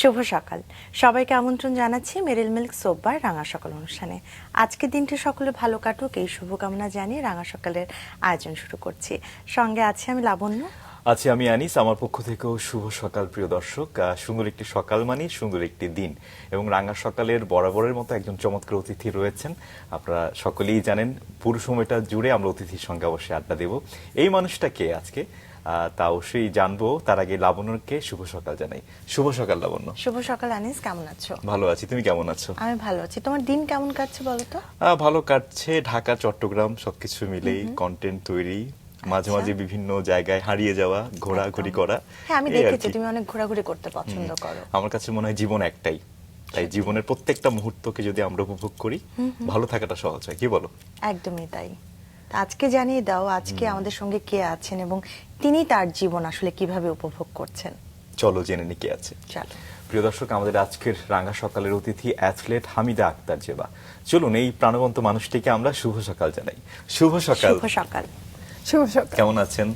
শুভ সকাল সবাইকে আমন্ত্রণ জানাচ্ছি মেরিল মিল্ক সোপবার রাঙা সকাল অনুষ্ঠানে। আজকের দিনটি সকলে ভালো কাটুক এই শুভকামনা জানিয়ে রাঙা সকালের আয়োজন শুরু করছি। সঙ্গে আছে আমি লাবণ্য, আছি আমি আনিস। আমার পক্ষ থেকেও শুভ সকাল প্রিয় দর্শক। সুন্দর একটি সকাল মানে সুন্দর একটি দিন, এবং রাঙা সকালের বরাবরের মতো একজন চমৎকার অতিথি রয়েছেন। আপনারা সকলেই জানেন পুরো সময়টা জুড়ে আমরা অতিথির সঙ্গে অবশ্যই আড্ডা দেব। এই মানুষটা কে আজকে তা অবশ্যই জানবো। তার আগে লাবণ্যকে শুভ সকাল জানাই। শুভ সকাল লাবণ্য। শুভ সকাল আনিস, কেমন আছো? ভালো আছি, তুমি কেমন আছো? আমি ভালো আছি। তোমার দিন কেমন কাটছে বলো তো? ভালো কাটছে। ঢাকা চট্টগ্রাম সবকিছু মিলেই কন্টেন্ট তৈরি, মাঝে মাঝে বিভিন্ন জায়গায় হারিয়ে যাওয়া, ঘোরাঘুরি করা। হ্যাঁ, আমি দেখেছি তুমি অনেক ঘোরাঘুরি করতে পছন্দ করো। আমার কাছে মনে হয় জীবন একটাই, তাই জীবনের প্রত্যেকটা মুহূর্তকে যদি আমরা উপভোগ করি ভালো থাকাটা সহজ হয়, কি বলো? একদমই তাই। আজকে জানিয়ে দাও আজকে আমাদের সঙ্গে কে আছেন এবং তিনি তার জীবন আসলে কিভাবে উপভোগ করছেন। চলো জেনে নি কে আছে। চলো প্রিয় দর্শক, আমাদের আজকের রাঙা সকালের অতিথি অ্যাথলেট হামিদা আক্তার জেবা। চলুন এই প্রাণবন্ত মানুষটিকে আমরা শুভ সকাল জানাই। শুভ সকাল। শুভ সকাল। শুভ সকাল। কেমন আছেন?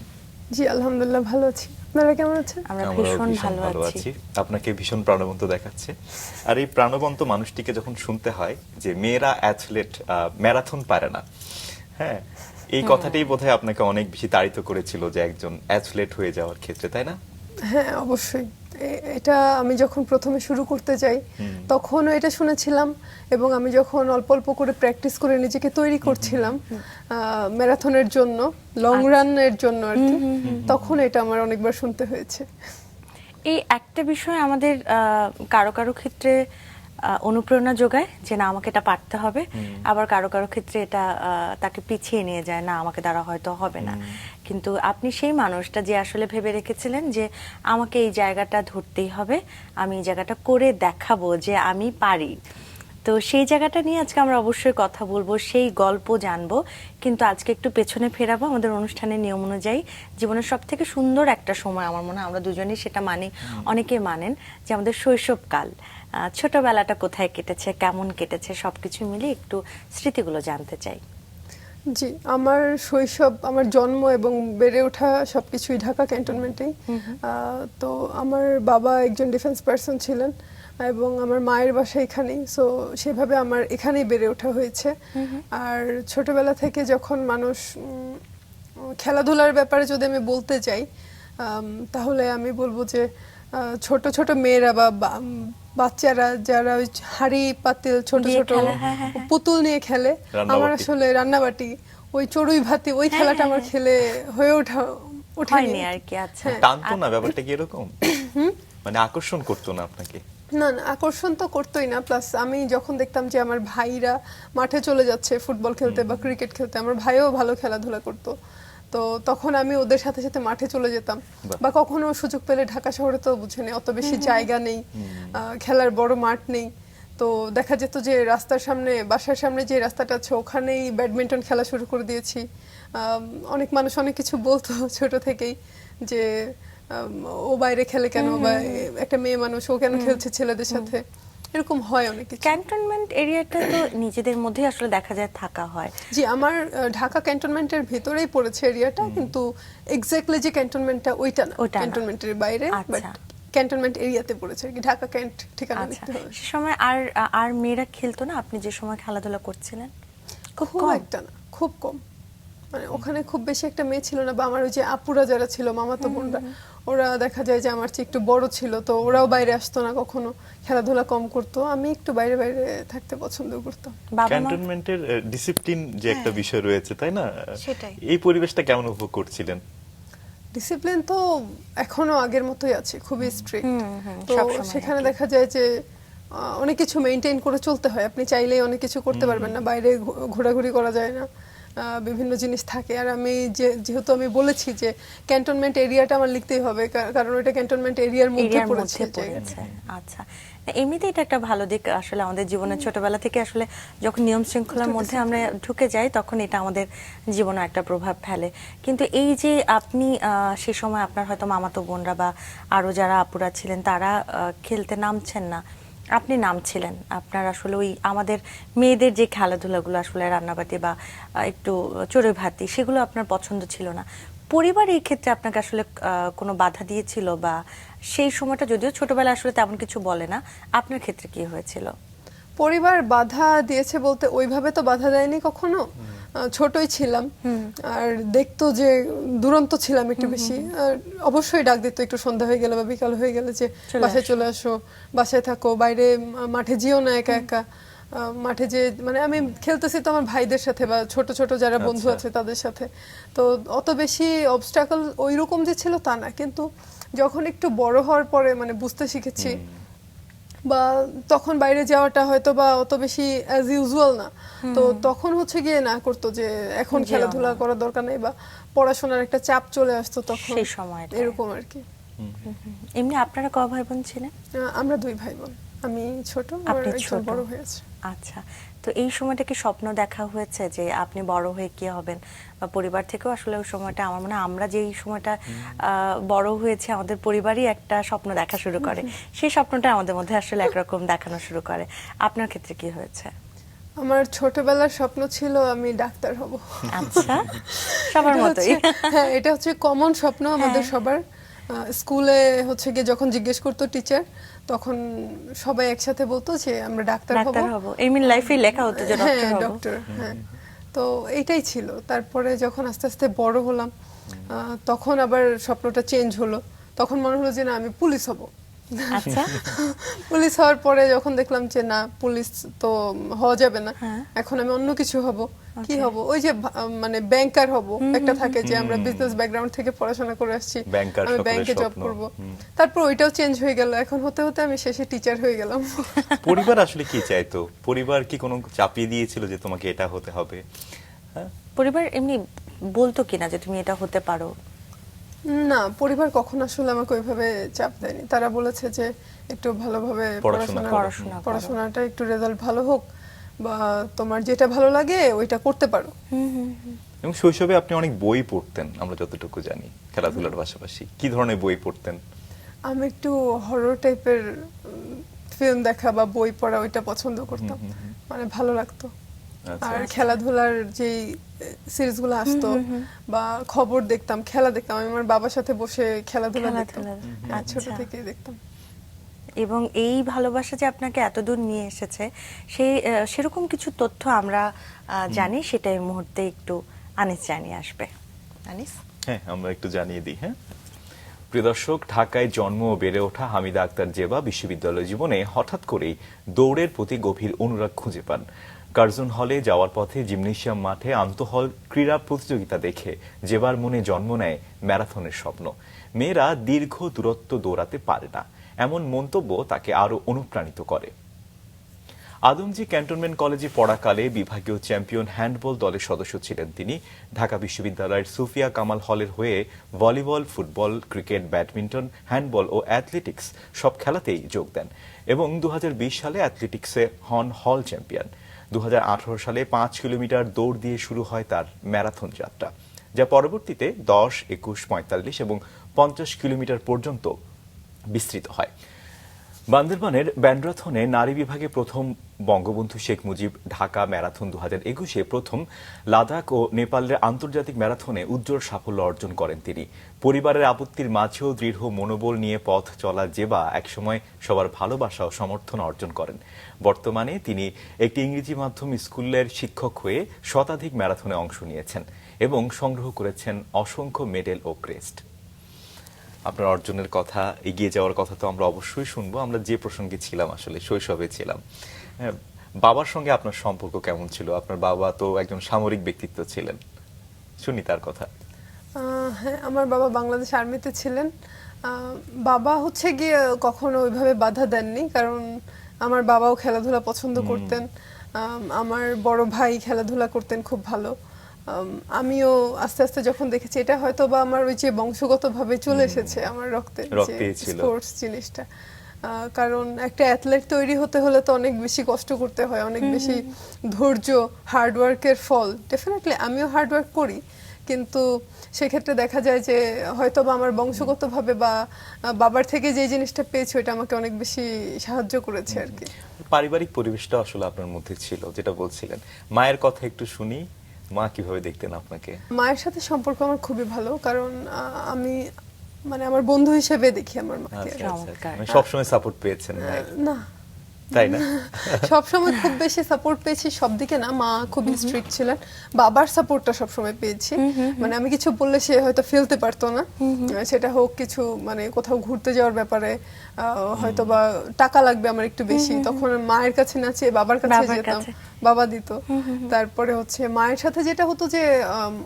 জি আলহামদুলিল্লাহ ভালো আছি, আপনারা কেমন আছেন? আমরা আমরাও ভীষণ ভালো আছি। আপনাকে ভীষণ প্রাণবন্ত দেখাচ্ছে। আর এই প্রাণবন্ত মানুষটিকে যখন শুনতে হয় যে মেয়েরা অ্যাথলেট ম্যারাথন পারে না, হ্যাঁ, এই কথাটাই বোধহয় আপনাকে অনেক বেশি তাড়িত করেছিল যে একজন অ্যাথলেট হয়ে যাওয়ার ক্ষেত্রে, তাই না? হ্যাঁ অবশ্যই। এটা আমি যখন প্রথমে শুরু করতে যাই তখনও এটা শুনেছিলাম, এবং আমি যখন অল্প অল্প করে প্র্যাকটিস করে নিজেকে তৈরি করছিলাম ম্যারাথনের জন্য, লং রানের জন্য আর কি, তখন এটা আমার অনেকবার শুনতে হয়েছে। এই একটা বিষয় আমাদের কারো কারো ক্ষেত্রে অনুপ্রেরণা যোগায় যে না আমাকে এটা পারতে হবে, আবার কারো কারো ক্ষেত্রে এটা তাকে পিছিয়ে নিয়ে যায়, না আমাকে দ্বারা হয়তো হবে না। কিন্তু আপনি সেই মানুষটা যে আসলে ভেবে রেখেছিলেন যে আমাকে এই জায়গাটা ধরতেই হবে, আমি এই জায়গাটা করে দেখাবো যে আমি পারি। তো সেই জায়গাটা নিয়ে আজকে আমরা অবশ্যই কথা বলবো, সেই গল্প জানবো। কিন্তু আজকে একটু পেছনে ফেরাবো আমাদের অনুষ্ঠানের নিয়ম অনুযায়ী। জীবনের সব থেকে সুন্দর একটা সময় আমার মনে হয় আমরা দুজনেই সেটা মানি, অনেকে মানেন, যে আমাদের শৈশবকাল, ছোটবেলাটা কোথায় কেটেছে, কেমন কেটেছে, সবকিছু মিলে একটু স্মৃতিগুলো জানতে চাই। জি, আমার শৈশব, আমার জন্ম এবং বেড়ে ওঠা সবকিছুই ঢাকা ক্যান্টনমেন্টেই। তো আমার বাবা একজন ডিফেন্স পার্সন ছিলেন এবং আমার মায়ের বাসা এখানেই, সো সেভাবে আমার এখানেই বেড়ে ওঠা হয়েছে। আর ছোটবেলা থেকে যখন মানুষ খেলাধুলার ব্যাপারে যদি আমি বলতে যাই, তাহলে আমি বলবো যে ছোট ছোট মেয়েরা বা বাচ্চারা যারা ওই হাড়ি পাতিল ছোট ছোট পুতুল নিয়ে খেলে, আমার আসলে রান্নাবাটি, ওই চড়ুই ভাতি, ওই খেলাটা আমার খেলে হয়ে ওঠেনি আর কি। আচ্ছা, টানতো না ব্যাপারটা কি এরকম? মানে আকর্ষণ করতো না আপনাকে? না না, আকর্ষণ তো করতোই না। প্লাস আমি যখন দেখতাম যে আমার ভাইরা মাঠে চলে যাচ্ছে ফুটবল খেলতে বা ক্রিকেট খেলতে, আমার ভাইও ভালো খেলাধুলা করতো, তো তখন আমি ওদের সাথে সাথে মাঠে চলে যেতাম। বা কখনো সুযোগ পেলে, ঢাকা শহরে তো বুঝেনি অত বেশি জায়গা নেই, খেলার বড় মাঠ নেই, তো দেখা যেত যে রাস্তার সামনে, বাসার সামনে যে রাস্তাটা আছে ওখানেই ব্যাডমিন্টন খেলা শুরু করে দিয়েছি। অনেক মানুষ অনেক কিছু বলতো ছোট থেকেই যে ও বাইরে খেলে কেন, বা একটা মেয়ে মানুষ ও কেন খেলছে ছেলেদের সাথে, এরকম হয় অনেক কিছু। ক্যান্টনমেন্ট এরিয়াটা তো নিজেদের মধ্যেই আসলে দেখা যায় থাকা হয়। জি, আমার ঢাকা ক্যান্টনমেন্টের ভেতরেই পড়েছে এরিয়াটা, কিন্তু এক্স্যাক্টলি যে ক্যান্টনমেন্টটা ওইটা না, ক্যান্টনমেন্টের বাইরে, বাট ক্যান্টনমেন্ট এরিয়াতে পড়েছে আর কি, ঢাকা ক্যান্ট ঠিকানা লিখতে হবে। সে সময় আর মেয়েরা খেলতো না আপনি যে সময় খেলাধুলা করছিলেন? খুব একটা না, খুব কম। মানে ওখানে খুব বেশি একটা মেয়ে ছিল না, বা আমার ওই যে আপুরা যারা ছিল, মামাতো বোনরা, ওরা দেখা যায় যে আমার চেয়ে একটু বড় ছিল, তো ওরাও বাইরে আসতো না কখনো, খেলাধুলা কম করতো, আমি একটু বাইরে বাইরে থাকতে পছন্দ করতাম। ক্যান্টনমেন্টের ডিসিপ্লিন যে একটা বিষয় রয়েছে, তাই না? সেটাই। এই পরিবেশটা কেমন উপভোগ করছিলেন? ডিসিপ্লিন তো এখনো আগের মতোই আছে, খুবই স্ট্রিক্ট। তো সেখানে দেখা যায় যে অনেক কিছু মেইনটেইন করে চলতে হয়, আপনি চাইলেই অনেক কিছু করতে পারবেন না, বাইরে ঘোরাঘুরি করা যায় না, বিভিন্ন জিনিস থাকে। আর আমি যেহেতু আমি বলেছি যে ক্যান্টনমেন্ট এরিয়াটা আমার লিখতেই হবে, কারণ ওটা ক্যান্টনমেন্ট এরিয়ার মধ্যে পড়েছে। আচ্ছা, এমনিতে এটা একটা ভালো দিক আসলে আমাদের জীবনের, ছোটবেলা থেকে আসলে যখন নিয়ম শৃঙ্খলার মধ্যে আমরা ঢুকে যাই তখন এটা আমাদের জীবনে একটা প্রভাব ফেলে। কিন্তু এই যে আপনি সে সময় আপনার হয়তো মামাতো বোনরা বা আরো যারা আপুরা ছিলেন তারা খেলতে নামছেন না, আপনি নামছিলেন, আপনার আসলে ওই আমাদের মেয়েদের যে খেলাধুলাগুলো আসলে রান্নাবাতি বা একটু চড়ুই ভাতি সেগুলো আপনার পছন্দ ছিল না। পরিবার এই ক্ষেত্রে আপনাকে আসলে কোনো বাধা দিয়েছিল, বা সেই সময়টা যদিও ছোটবেলা আসলে তেমন কিছু বলে না, আপনার ক্ষেত্রে কি হয়েছিল? পরিবার বাধা দিয়েছে বলতে ওইভাবে তো বাধা দেয়নি কখনো। ছোটই ছিলাম, আর দেখতো যে দুরন্ত ছিলাম একটু বেশি, আর অবশ্যই ডাক দিত একটু সন্ধ্যা হয়ে গেলে বা বিকাল হয়ে গেলে যে চলে বাসায় আসো। চলে আসো, বাসায় থাকো, বাইরে মাঠে যেও না একা একা। মাঠে যে মানে আমি খেলতেছি তো আমার ভাইদের সাথে বা ছোট ছোট যারা বন্ধু আচ্ছা। আছে তাদের সাথে, তো অত বেশি অবস্টাকল ওই রকম যে ছিল তা না। কিন্তু যখন একটু বড় হওয়ার পরে মানে বুঝতে শিখেছি, বা তখন বাইরে যাওয়াটা হয়তো বা অত বেশি অ্যাজ ইউজুয়াল না, তো তখন হচ্ছে গিয়ে না করতো যে এখন যেও খেলাধুলা না। করার দরকার নেই, বা পড়াশোনার একটা চাপ চলে আসতো তখন, সেই সময়টা এরকম আর কি। এমনি আপনারা ক ভাই বোন ছিলেন? আমরা 2 ভাই বোন, আমি ছোট আর আপনি একজন ছোট। বড় হয়েছে। আচ্ছা, তো এই সময়টা কি স্বপ্ন দেখা হয়েছে যে আপনি বড় হয়ে কি হবেন, বা পরিবার থেকেও আসলে ওই সময়টা আমার মনে হয় আমরা যেই সময়টা বড় হয়েছে আমাদের পরিবারই একটা স্বপ্ন দেখা শুরু করে, সেই স্বপ্নটা আমাদের মধ্যে আসলে একরকম দেখানো শুরু করে। আপনার ক্ষেত্রে কি হয়েছে? আমার ছোটবেলার স্বপ্ন ছিল আমি ডাক্তার হব। আচ্ছা, সবার এটা মতোই। হচ্ছে- হ্যাঁ, এটা হচ্ছে কমন স্বপ্ন আমাদের হ্যাঁ। সবার। স্কুলে হচ্ছে গিয়ে যখন জিজ্ঞেস করতো টিচার, তখন সবাই একসাথে বলতো যে আমরা ডাক্তার হব। ডাক্তার হব, এই মিন লাইফে লেখা হতো যে ডক্টর হ্যাঁ, হব। ডক্টর, হ্যাঁ। তো এইটাই ছিল। তারপরে যখন আস্তে আস্তে বড় হলাম, তখন আবার স্বপ্নটা চেঞ্জ হলো। তখন মনে হলো যে না, আমি পুলিশ হব। আচ্ছা। পুলিশ হওয়ার পরে যখন দেখলাম যে না, পুলিশ তো হওয়া যাবে না, হ্যাঁ। এখন আমি অন্য কিছু হব। কি Okay. হব? ওই যে মানে ব্যাংকার হব, একটা থাকে যে আমরা বিজনেস ব্যাকগ্রাউন্ড থেকে পড়াশোনা করে আসছি, ব্যাংকার আমি সকলের ব্যাংকে জব স্বপ্ন। করব। তারপর ওইটাও চেঞ্জ হয়ে গেল, এখন হতে হতে আমি শেষে টিচার হয়ে গেলাম। পরিবার আসলে কি চাইতো? পরিবার কি কোনো চাপিয়ে দিয়েছিল যে তোমাকে এটা হতে হবে? হ্যাঁ? পরিবার এমনি বলতো কিনা যে তুমি এটা হতে পারো? না, পরিবার কখনো আসলে আমাকে ওইভাবে চাপ দেয়নি। তারা বলেছে যে একটু ভালোভাবে পড়াশোনা করো। পড়াশোনাটা একটু রেজাল্ট ভালো হোক, বা তোমার যেটা ভালো লাগে ওইটা করতে পারো। এবং শৈশবে আপনি অনেক বই পড়তেন আমরা যতটুকু জানি, খেলাধুলার পাশাপাশি। কি ধরনের বই পড়তেন? আমি একটু হরর টাইপের ফিল্ম দেখা বা বই পড়া ওইটা পছন্দ করতাম, মানে ভালো লাগতো। আচ্ছা। আর খেলাধুলার যেই সিরিজগুলো আসতো বা খবর দেখতাম, খেলা দেখতাম, আমি আমার বাবার সাথে বসে খেলাধুলা দেখতাম। হ্যাঁ, ছোট আচ্ছা। থেকেই দেখতাম। এবং এই ভালোবাসা যে আপনাকে এতদূর নিয়ে এসেছে, সেই সেরকম কিছু তথ্য আমরা জানি, সেটা এই মুহূর্তে একটু আনিস জানিয়ে আসবে। আনিস? হ্যাঁ, আমরা একটু জানিয়ে দিই। হ্যাঁ, প্রিয় দর্শক, ঢাকায় জন্ম ও বেড়ে ওঠা হামিদা আক্তার জেবা বিশ্ববিদ্যালয় জীবনে হঠাৎ করেই দৌড়ের প্রতি গভীর অনুরাগ খুঁজে পান। কার্জন হলে যাওয়ার পথে জিমনেশিয়াম মাঠে আন্তঃহল ক্রীড়া প্রতিযোগিতা দেখে জেবার মনে জন্ম নেয় ম্যারাথনের স্বপ্ন। মেয়েরা দীর্ঘ দূরত্ব দৌড়াতে পারে না, এমন মন্তব্য তাকে আরো অনুপ্রাণিত করে। আদমজী ক্যান্টনমেন্ট কলেজে পড়াকালে বিভাগীয় চ্যাম্পিয়ন হ্যান্ডবল দলের সদস্য ছিলেন তিনি। ঢাকা বিশ্ববিদ্যালয়ের সুফিয়া কামাল হলের হয়ে volleyball, football, cricket, badminton, handball ও অ্যাথলেটিক্স সব খেলাতেই যোগ দেন এবং 2020 সালে অ্যাথলেটিক্সে হন হল চ্যাম্পিয়ন। 2018 সালে 5 কিলোমিটার দৌড় দিয়ে শুরু হয় তার ম্যারাথন যাত্রা, যা পরবর্তীতে 10, 21, 45 এবং 50 কিলোমিটার পর্যন্ত বিস্তৃত হয়। বান্দরবানের ব্যান্ডরাথনে নারী বিভাগে প্রথম বঙ্গবন্ধু শেখ মুজিব ঢাকা ম্যারাথন 2021-এ প্রথম, লাদাখ ও নেপালের আন্তর্জাতিক ম্যারাথনে উজ্জ্বল সাফল্য অর্জন করেন তিনি। পরিবারের আপত্তির মাঝেও দৃঢ় মনোবল নিয়ে পথ চলা জেবা একসময় সবার ভালোবাসা ও সমর্থন অর্জন করেন। বর্তমানে তিনি একটি ইংরেজি মাধ্যম স্কুলের শিক্ষক হয়ে শতাধিক ম্যারাথনে অংশ নিয়েছেন এবং সংগ্রহ করেছেন অসংখ্য মেডেল ও ক্রেস্ট। আপনার অর্জনের কথা, এগিয়ে যাওয়ার কথা তো আমরা অবশ্যই শুনবো। আমরা যে প্রসঙ্গে ছিলাম, আসলে শৈশবে ছিলাম। হ্যাঁ, বাবার সঙ্গে আপনার সম্পর্ক কেমন ছিল? আপনার বাবা তো একজন সামরিক ব্যক্তিত্ব ছিলেন, শুনি তার কথা। হ্যাঁ, আমার বাবা বাংলাদেশ আর্মিতে ছিলেন। বাবা হচ্ছে গিয়ে কখনো ওইভাবে বাধা দেননি, কারণ আমার বাবাও খেলাধুলা পছন্দ করতেন। আমার বড় ভাই খেলাধুলা করতেন খুব ভালো। আমিও আস্তে আস্তে যখন দেখেছি, এটা হয়তো বা আমার ওই যে বংশগতভাবে চলে এসেছে আমার রক্তে, রক্তেই ছিল। স্পোর্টস জিনিসটা। কারণ একটা অ্যাথলেট তৈরি হতে হলে তো অনেক বেশি কষ্ট করতে হয়, অনেক বেশি ধৈর্য, হার্ডওয়ার্কের ফল। ডেফিনেটলি আমিও হার্ডওয়ার্ক করি, কিন্তু সেক্ষেত্রে দেখা যায় যে হয়তো বা আমার বংশগতভাবে বা বাবার থেকে যে জিনিসটা পেয়েছি ওটা আমাকে অনেক বেশি সাহায্য করেছে আর কি। পারিবারিক পরিবেশটা আসলে আপনার মধ্যে ছিল, যেটা বলছিলেন। মায়ের কথা একটু শুনি, মা কিভাবে দেখতেন আপনাকে? মায়ের সাথে সম্পর্ক আমার খুবই ভালো, কারণ আমি মানে আমার বন্ধু হিসেবে দেখি আমার মাকে। আচ্ছা, আচ্ছা, আচ্ছা। চমৎকার। মানে সবসময় সাপোর্ট পেয়েছেন মায়ের, না, তাই না? সবসময় খুব বেশি সাপোর্ট পেয়েছি সব দিকে না, মা খুবই স্ট্রিক্ট ছিলেন, বাবার সাপোর্টটা সবসময় পেয়েছি। মানে আমি কিছু বললে সে হয়তো ফেলতে পারতো না, সেটা হোক কিছু মানে কোথাও ঘুরতে যাওয়ার ব্যাপারে, হয়তো বা টাকা লাগবে আমার একটু বেশি, তখন মায়ের কাছে না চেয়ে বাবার কাছে যেতাম, বাবা দিত। তারপরে হচ্ছে মায়ের সাথে যেটা হতো যে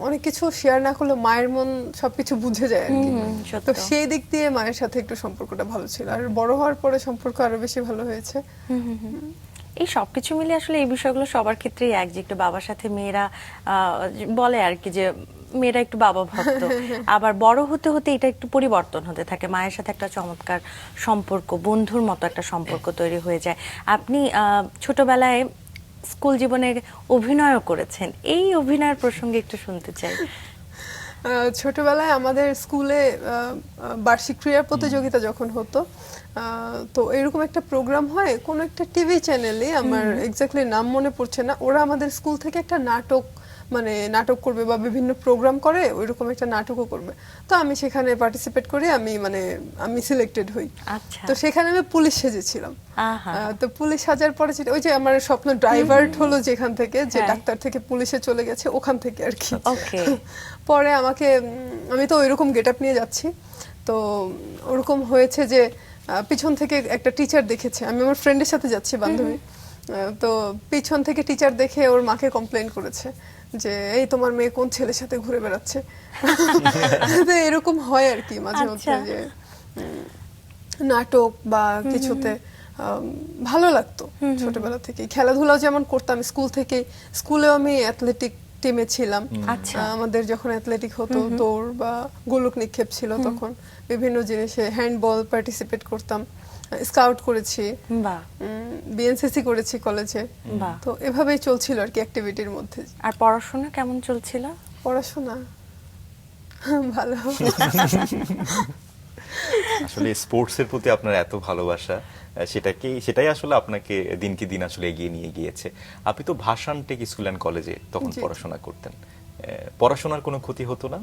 অনেক কিছু শেয়ার না করলে মায়ের মন সবকিছু বুঝে যায় আর কি। তো সেই দিক দিয়ে মায়ের সাথে একটু সম্পর্কটা ভালো ছিল, আর বড় হওয়ার পরে সম্পর্ক আরো বেশি ভালো হয়েছে। এই সবকিছু মিলে আসলে এই বিষয়গুলো সবার ক্ষেত্রেই এক, যে একটু বাবার সাথে মেয়েরা বলে আর কি যে মেয়েরা একটু বাবা ভক্ত, আবার বড় হতে হতে এটা একটু পরিবর্তন হতে থাকে, মায়ের সাথে একটা চমৎকার সম্পর্ক, বন্ধুর মতো একটা সম্পর্ক তৈরি হয়ে যায়। আপনি ছোটবেলায় স্কুল জীবনে অভিনয়ও করেছেন, এই অভিনয়ের প্রসঙ্গে একটু শুনতে চাই। ছোটবেলায় আমাদের স্কুলে বার্ষিক ক্রীড়া প্রতিযোগিতা যখন হতো, তো এরকম একটা প্রোগ্রাম হয় কোন একটা টিভি চ্যানেলে, আমার এক্স্যাক্টলি নাম মনে পড়ছে না, ওরা আমাদের স্কুল থেকে একটা নাটক করবে বা বিভিন্ন প্রোগ্রাম করে, ওইরকম একটা নাটকও করবে। তো আমি সেখানে পার্টিসিপেট করি, আমি সিলেক্টেড হই। আচ্ছা। তো সেখানে আমি পুলিশ সেজেছিলাম। আহা। তো পুলিশ সাজার পরে যেটা, ওই যে আমার স্বপ্ন ডাইভার্ট হলো যেখান থেকে, যে হ্যাঁ। ডাক্তার থেকে পুলিশে চলে গেছে, ওখান থেকে আর কি। ওকে। পরে আমাকে আমি তো ওইরকম গেটআপ নিয়ে যাচ্ছি, তো ওরকম হয়েছে যে পিছন থেকে একটা টিচার দেখেছে, আমি আমার ফ্রেন্ডের সাথে যাচ্ছি, বান্ধবী, তো পিছন থেকে টিচার দেখে ওর মাকে কমপ্লেন করেছে যে এই তোমার মেয়ে কোন ছেলের সাথে ঘুরে বেড়াচ্ছে। তো এরকম হয় আর কি মাঝে মধ্যে, আচ্ছা। যে নাটক বা কিছুতে ভালো লাগতো ছোটবেলা থেকে। খেলাধুলাও যেমন করতাম স্কুল থেকে, স্কুলেও আমি অ্যাথলেটিক টিমে ছিলাম। আচ্ছা। আমাদের যখন অ্যাথলেটিক হতো, দৌড় বা গোলক নিক্ষেপ ছিল, তখন বিভিন্ন জিনিসে হ্যান্ডবল পার্টিসিপেট করতাম, স্কাউট করেছি, বাহ। বিএনসিসি করেছি কলেজে। বাহ। তো এভাবেই চলছিল আর কি অ্যাক্টিভিটির মধ্যে। আর পড়াশোনা কেমন চলছিল? পড়াশোনা ভালো। আসলে স্পোর্টসের প্রতি আপনার এত ভালোবাসা, সেটাই আসলে আপনাকে দিনকে দিন আসলে এগিয়ে নিয়ে গিয়েছে। আপনি তো ভাসান টেক স্কুল অ্যান্ড কলেজে তখন জি। পড়াশোনা করতেন, পড়াশোনার কোনো ক্ষতি হতো না?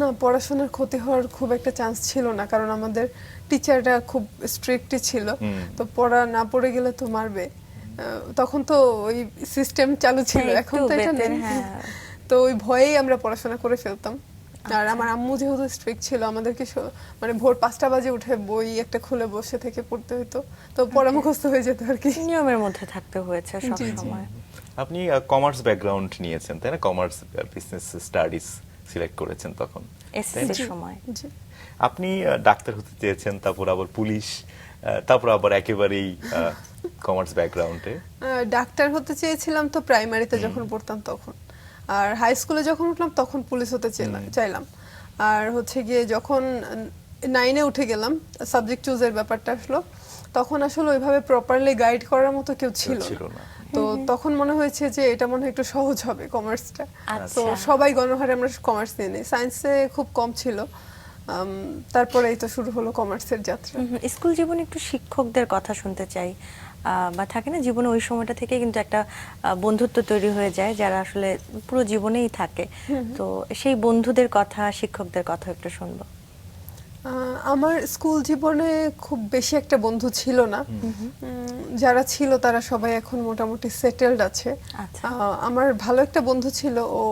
না, পড়াশোনার ক্ষতি হওয়ার খুব একটা চান্স ছিল না, কারণ আমাদের টিচাররা খুব স্ট্রিক্টই ছিল। তো পড়া না পড়ে গেলে তো মারবে, তখন তো ওই সিস্টেম চালু ছিল, হ্যাঁ, এখন একটু তো এটা better, নেই। হ্যাঁ। তো ওই ভয়েই আমরা পড়াশোনা করে ফেলতাম। আর আমার আম্মু যেহেতু স্ট্রিক্ট ছিল, আমাদেরকে মানে ভোর 5টা বাজে উঠে বই একটা খুলে বসে থেকে পড়তে হতো, তো পড়া মুখস্থ হয়ে যেত আর কি। নিয়মের মধ্যে থাকতে হয়েছে সব জি, জি। সময়। আপনি কমার্স ব্যাকগ্রাউন্ড নিয়েছেন, তাই না? কমার্স বিজনেস স্টাডিজ সিলেক্ট করেছেন তখন, এসএসসির জি, সময়। জি। আপনি ডাক্তার হতে চেয়েছেন, তারপর আবার পুলিশ, তারপর আবার একেবারেই কমার্স ব্যাকগ্রাউন্ডে। ডাক্তার হতে চেয়েছিলাম তো প্রাইমারিতে যখন পড়তাম তখন, আর হাই স্কুলে যখন উঠলাম তখন পুলিশ হতে চাইলাম। আর হচ্ছে গিয়ে যখন 9-এ উঠে গেলাম, সাবজেক্ট চুজের ব্যাপারটা আসলো, তখন আসলে ওইভাবে প্রপারলি গাইড করার মতো কেউ ছিল না। তো তখন মনে হয়েছে যে এটা মনে হয় একটু সহজ হবে কমার্সটা। তো আচ্ছা। সবাই গণহারে আমরা কমার্স নিয়ে নিই, সায়েন্সে খুব কম ছিল। তারপরে এই তো শুরু হলো কমার্সের যাত্রা। স্কুল জীবনে একটু শিক্ষকদের কথা শুনতে চাই, বা থাকে না জীবনে ওই সময়টা থেকে কিন্তু একটা বন্ধুত্ব তৈরি হয়ে যায় যারা আসলে পুরো জীবনেই থাকে, তো সেই বন্ধুদের কথা, শিক্ষকদের কথা একটু শুনবো। আমার স্কুল জীবনে খুব বেশি একটা বন্ধু ছিল না, যারা ছিল তারা সবাই এখন মোটামুটি সেটেলড আছে। আচ্ছা। আমার ভালো একটা বন্ধু ছিল, ও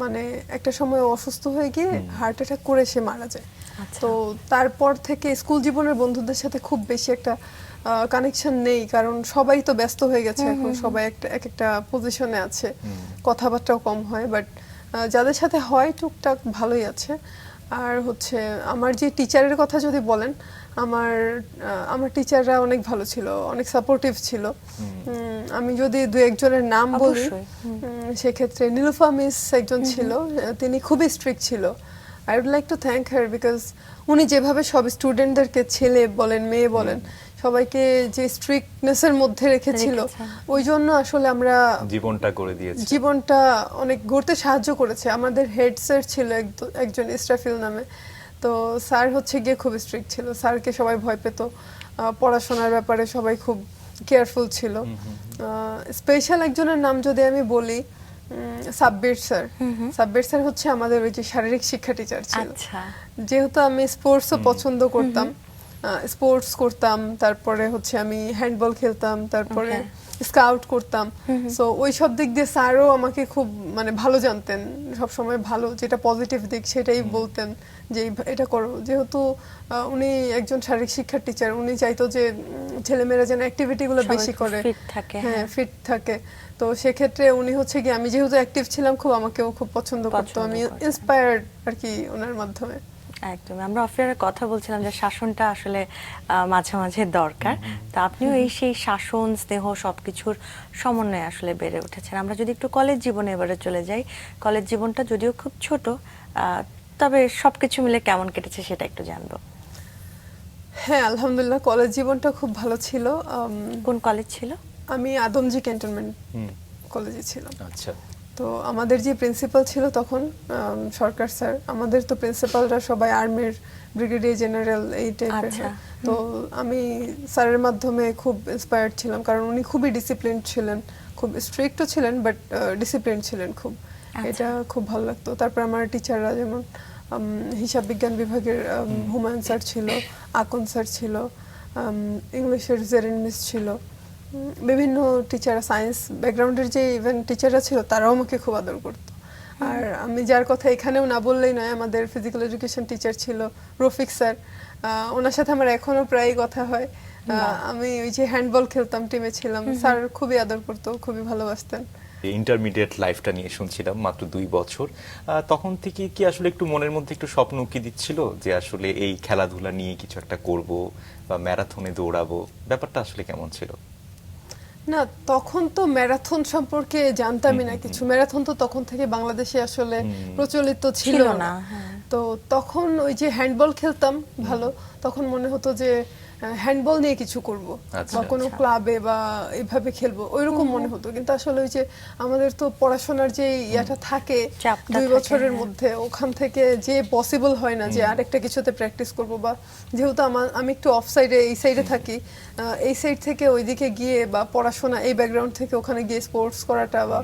মানে একটা সময় অসুস্থ হয়ে গিয়ে হার্ট অ্যাটাক করে সে মারা যায়। আচ্ছা। তো তারপর থেকে স্কুল জীবনের বন্ধুদের সাথে খুব বেশি একটা কানেকশন নেই, কারণ সবাই তো ব্যস্ত হয়ে গেছে এখন, সবাই এক একটা পজিশনে আছে, কথাবার্তাও কম হয়, বাট যাদের সাথে হয় টুকটাক ভালোই আছে। আর হচ্ছে আমার যে টিচারের কথা যদি বলেন, আমার টিচাররা অনেক ভালো ছিল, অনেক সাপোর্টিভ ছিল। আমি যদি দু একজনের নাম বলি, সেক্ষেত্রে নীলুফা মিস একজন ছিল, তিনি খুবই স্ট্রিক্ট ছিল। I would like to thank her, because উনি যেভাবে সব স্টুডেন্টদেরকে, ছেলে বলেন মেয়ে বলেন, সবাইকে যে স্ট্রিক্টনেসের মধ্যে রেখেছিল, রেখেছেন। ওই জন্য আসলে আমরা জীবনটা করে দিয়েছে। জীবনটা অনেক গড়তে সাহায্য করেছে। আমাদের হেড স্যার ছিল একজন ইসরাফিল নামে, তো স্যার হচ্ছে গিয়ে খুব স্ট্রিক্ট ছিল, স্যারকে সবাই ভয় পেত। পড়াশোনার ব্যাপারে সবাই খুব কেয়ারফুল ছিল। স্পেশাল একজনের নাম যদি আমি বলি, সাব্বির স্যার। সাব্বির স্যার হচ্ছে আমাদের ওই যে শারীরিক শিক্ষা টিচার ছিল। আচ্ছা, যেহেতু আমি স্পোর্টসও পছন্দ করতাম, স্পোর্টস করতাম, তারপরে হচ্ছে আমি হ্যান্ডবল খেলতাম, তারপরে স্কাউট করতাম। সো ওই সব দিক দিয়ে স্যারও আমাকে খুব মানে ভালো জানতেন, সব সময় ভালো যেটা পজিটিভ দিক সেটাই বলতেন যে এটা করো। যেহেতু উনি একজন শারীরিক শিক্ষার টিচার, উনি চাইতো যে ছেলেমেয়েরা যেন অ্যাক্টিভিটিগুলো সবাই বেশি খুব করে, fit থাকে, হ্যাঁ হ্যাঁ। ফিট থাকে। তো সেক্ষেত্রে উনি হচ্ছে কি, আমি যেহেতু অ্যাক্টিভ ছিলাম খুব, আমাকেও খুব পছন্দ করতো। পছন্দ আমি করতেন। ইন্সপায়ার্ড আর কি ওনার মাধ্যমে। একদম। আমরা অফিয়ারে কথা বলছিলাম যে শাসনটা আসলে মাঝে মাঝে দরকার। তো আপনিও এই সেই শাসন, স্নেহ সবকিছুর সমন্বয়ে আসলে বেড়ে উঠেছেন। আমরা যদি একটু কলেজ জীবনে এবারে চলে যাই, কলেজ জীবনটা যদিও খুব ছোট, তবে সবকিছু মিলে কেমন কেটেছে সেটা একটু জানবো। হ্যাঁ, আলহামদুলিল্লাহ কলেজ জীবনটা খুব ভালো ছিল। কোন কলেজ ছিল? আমি আদমজি ক্যান্টনমেন্ট কলেজে ছিলাম। আচ্ছা। তো আমাদের যে প্রিন্সিপাল ছিল তখন সরকার স্যার, আমাদের তো প্রিন্সিপালরা সবাই আর্মির ব্রিগেডিয়ার জেনারেল এই টাইপের। আচ্ছা। তো আমি স্যারের মাধ্যমে খুব ইন্সপায়ার্ড ছিলাম, কারণ উনি খুবই ডিসিপ্লিন ছিলেন, খুব স্ট্রিক্টও ছিলেন, বাট ডিসিপ্লিন ছিলেন খুব। এটা খুব ভালো লাগতো। তারপর আমার টিচাররা যেমন হিসাব বিজ্ঞান বিভাগের হুমায়ুন স্যার ছিল, আকন স্যার ছিল, ইংলিশের জেরিন মিস ছিল, বিভিন্ন টিচার, সায়েন্স ব্যাকগ্রাউন্ডের যে ইভেন টিচাররা ছিল তারাও আমাকে খুব আদর করতো। আর আমি যার কথা এখানেও না বললেই নয়, আমাদের ফিজিক্যাল এডুকেশন টিচার ছিল রফিক স্যার। ওনার সাথে আমার এখনো প্রায় কথা হয়। আমি ওই যে হ্যান্ডবল খেলতাম, টিমে ছিলাম, স্যার খুবই আদর করতো, খুবই ভালোবাসতেন। ইন্টারমিডিয়েট লাইফটা নিয়ে শুনছিলাম, মাত্র 2 বছর। তখন থেকে কি আসলে একটু মনের মধ্যে একটু স্বপ্ন উকি দিচ্ছিল যে আসলে এই খেলাধুলা নিয়ে কিছু একটা করব বা ম্যারাথনে দৌড়াবো? ব্যাপারটা আসলে কেমন ছিল? না, তখন তো ম্যারাথন সম্পর্কে জানতামই না কিছু। ম্যারাথন তো তখন থেকে বাংলাদেশে আসলে প্রচলিত ছিল না। হ্যাঁ। তো তখন ওই যে হ্যান্ডবল খেলতাম ভালো, তখন মনে হতো যে হ্যান্ডবল নিয়ে কিছু করব আচ্ছা, বা কোনো আচ্ছা। ক্লাবে বা এইভাবে খেলবো, ওইরকম মনে হতো। কিন্তু আসলে ওই যে আমাদের তো পড়াশোনার যে ইয়াটা থাকে চাপটা 2 থাকে, বছরের হ্যাঁ। মধ্যে, ওখান থেকে যে পসিবল হয় না যে আরেকটা কিছুতে প্র্যাকটিস করব। বা যেহেতু আমি একটু অফ সাইডে, এই সাইডে থাকি, এই সাইড থেকে ওইদিকে গিয়ে বা পড়াশোনা এই ব্যাকগ্রাউন্ড থেকে ওখানে গিয়ে স্পোর্টস করাটা বা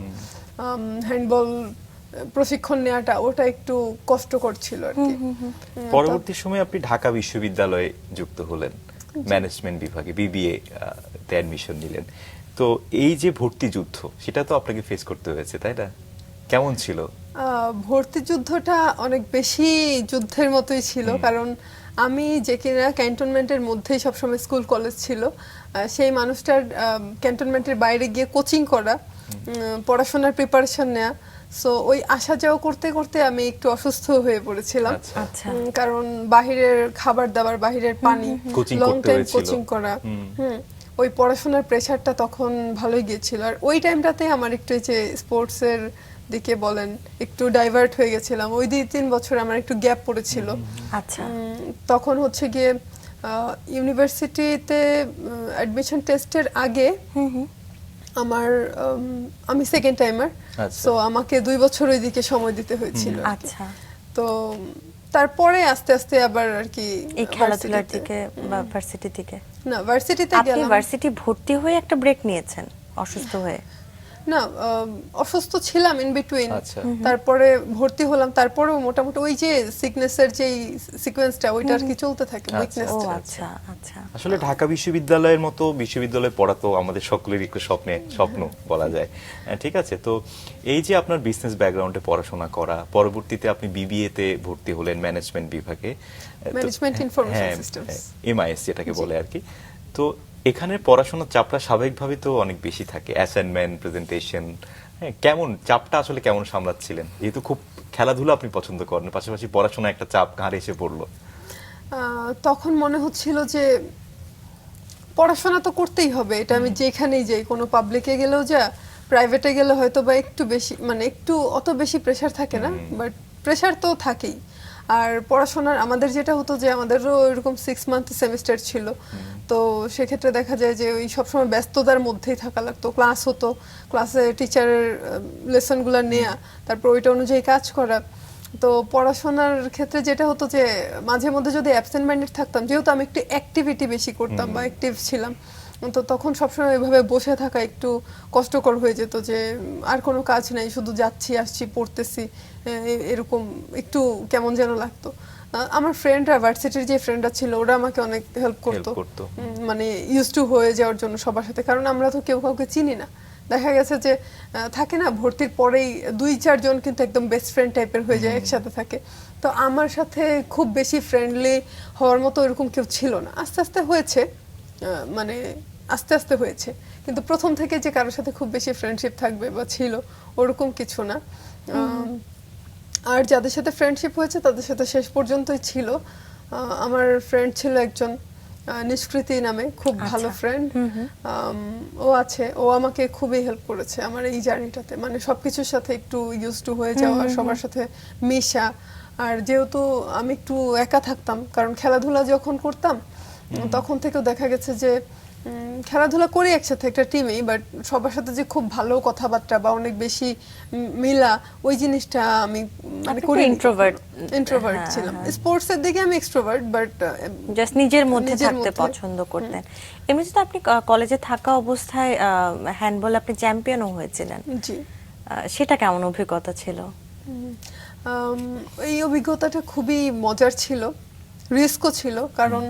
হ্যান্ডবল প্রশিক্ষণ নেওয়াটা, ওটা একটু কষ্টকর ছিল আর কি। পরবর্তী সময়ে আপনি ঢাকা বিশ্ববিদ্যালয়ে যুক্ত হলেন, ম্যানেজমেন্ট বিভাগে বিবিএ তে অ্যাডমিশন নিলেন। তো এই যে ভর্তি যুদ্ধ, সেটা তো আপনাকে ফেস করতে হয়েছে, তাই না? কেমন ছিল? ভর্তি যুদ্ধটা অনেক বেশি যুদ্ধের মতোই ছিল, কারণ আমি যে কিনা ক্যান্টনমেন্টের মধ্যেই সবসময় স্কুল কলেজ ছিল, সেই মানুষটার ক্যান্টনমেন্টের বাইরে গিয়ে কোচিং করা, পড়াশোনার প্রিপারেশন নেওয়া। সো ওই আসা যাওয়া করতে করতে আমি একটু অসুস্থ হয়ে পড়েছিলাম। আচ্ছা। আচ্ছা। কারণ বাহিরের খাবার দাবার, বাহিরের পানি, কোচিং লং করতে টাইম হয়েছিল। কোচিং করা, ওই পড়াশোনার প্রেশারটা তখন ভালোই গিয়েছিল। আর ওই টাইমটাতে আমার একটু এই যে স্পোর্টসের দিকে বলেন একটু ডাইভার্ট হয়ে গেছিলাম। ওই 2-3 বছর আমার একটু গ্যাপ পড়েছিল। আচ্ছা। তখন হচ্ছে গিয়ে ইউনিভার্সিটিতে অ্যাডমিশন টেস্টের আগে আমি সেকেন্ড টাইমার, আচ্ছা। সো আমাকে 2 বছর ওইদিকে সময় দিতে হয়েছিল আর কি। আচ্ছা। তো তারপরে আস্তে আস্তে আবার আর কি এই খেলাধুলার ভার্সিটিতে- দিকে বা ভার্সিটি থেকে না, ভার্সিটিতে আপনি গেলাম ভার্সিটি ভর্তি হয়ে একটা ব্রেক নিয়েছেন অসুস্থ হয়ে? না, অসুস্থ ছিলাম ইন বিটুইন। আচ্ছা। তারপরে ভর্তি হলাম, তারপরেও মোটামুটি ওই যে সিকনেসের যে সিকোয়েন্সটা ওইটা আর কি চলতে থাকে, ও উইকনেসটা। আচ্ছা, আচ্ছা। আসলে ঢাকা বিশ্ববিদ্যালয়ের মতো বিশ্ববিদ্যালয়ে পড়া তো আমাদের সকলেরই একটু স্বপ্ন বলা যায়। ঠিক আছে, তো এই যে আপনার বিজনেস ব্যাকগ্রাউন্ডে পড়াশোনা করা, পরবর্তীতে আপনি বিবিএ তে ভর্তি হলেন ম্যানেজমেন্ট বিভাগে, Management Information Systems। এমআইএস যেটাকে বলে আর কি। তো এখানে পড়াশোনার চাপটা স্বাভাবিকভাবেই তো অনেক বেশি থাকে, অ্যাসাইনমেন্ট, প্রেজেন্টেশন। কেমন চাপটা আসলে কেমন সামলাচ্ছিলেন, যেহেতু খুব খেলাধুলা আপনি পছন্দ করেন, পাশাপাশি পড়াশোনা একটা চাপ ঘাড়ে এসে পড়লো? তখন মনে হচ্ছিল যে পড়াশোনা তো করতেই হবে, এটা আমি যেখানেই যাই, কোনো পাবলিকে গেলেও যা, প্রাইভেটে গেলে হয়তো বা একটু বেশি, মানে একটু অত বেশি প্রেশার থাকে না, বাট প্রেশার তো থাকেই। আর পড়াশোনার আমাদের যেটা হতো যে আমাদেরও এরকম 6 মান্থ সেমিস্টার ছিল, তো সেক্ষেত্রে দেখা যায় যে ওই সবসময় ব্যস্ততার মধ্যেই থাকা লাগতো। ক্লাস হতো, ক্লাসে টিচারের লেসনগুলো নেয়া, তারপর ওইটা অনুযায়ী কাজ করা। তো পড়াশোনার ক্ষেত্রে যেটা হতো যে মাঝে মধ্যে যদি অ্যাবসেন্ট মাইন্ডেড থাকতাম, যেহেতু আমি একটু অ্যাক্টিভিটি বেশি করতাম বা অ্যাক্টিভ ছিলাম, তো তখন সবসময় এভাবে বসে থাকা একটু কষ্টকর হয়ে যেত, যে আর কোনো কাজ নাই, শুধু যাচ্ছি আসছি পড়তেছি, এরকম একটু কেমন যেন লাগতো। আমার ফ্রেন্ডরা, ভার্সিটির যে ফ্রেন্ডরা ছিল, ওরা আমাকে অনেক হেল্প করতো, মানে ইউজ টু হয়ে যাওয়ার জন্য সবার সাথে, কারণ আমরা তো কেউ কাউকে চিনি না। দেখা গেছে যে থাকে না ভর্তির পরেই 2-4 জন কিন্তু একদম বেস্ট ফ্রেন্ড টাইপের হয়ে যায়, একসাথে থাকে। তো আমার সাথে খুব বেশি ফ্রেন্ডলি হওয়ার মতো এরকম কেউ ছিল না। আস্তে আস্তে হয়েছে, মানে আস্তে আস্তে হয়েছে, কিন্তু প্রথম থেকে যে কারোর সাথে খুব বেশি ফ্রেন্ডশিপ থাকবে বা ছিল ওরকম কিছু না। আর যাদের সাথে ফ্রেন্ডশিপ হয়েছে তাদের সাথে শেষ পর্যন্তই ছিল। আমার ফ্রেন্ড ছিল একজন নিষ্কৃতি নামে, খুব ভালো ফ্রেন্ড। ও আছে, ও আমাকে খুবই হেল্প করেছে আমার এই জার্নিটাতে, মানে সবকিছুর সাথে একটু ইউজ টু হয়ে যাওয়া, সবার সাথে মিশা। আর যেহেতু আমি একটু একা থাকতাম, কারণ খেলাধুলা যখন করতাম তখন থেকেও দেখা গেছে যে খেলাধুলা করি একসাথে একটা টিমেই, বাট সবার সাথে যে খুব ভালো কথাবার্তা বা অনেক বেশি মিলা, ওই জিনিসটা আমি মানে করি। ইন্ট্রোভার্ট ছিলাম। স্পোর্টসের দিকে আমি এক্সট্রোভার্ট, বাট জাস্ট নিজের মধ্যে থাকতে পছন্দ করতেন। এমনিতে তো আপনি কলেজে থাকা অবস্থায় হ্যান্ডবল আপনি চ্যাম্পিয়নও হয়েছিলেন। জি। সেটা কেমন অভিজ্ঞতা ছিল? এই অভিজ্ঞতাটা খুবই মজার ছিল, রিস্কও ছিল, কারণ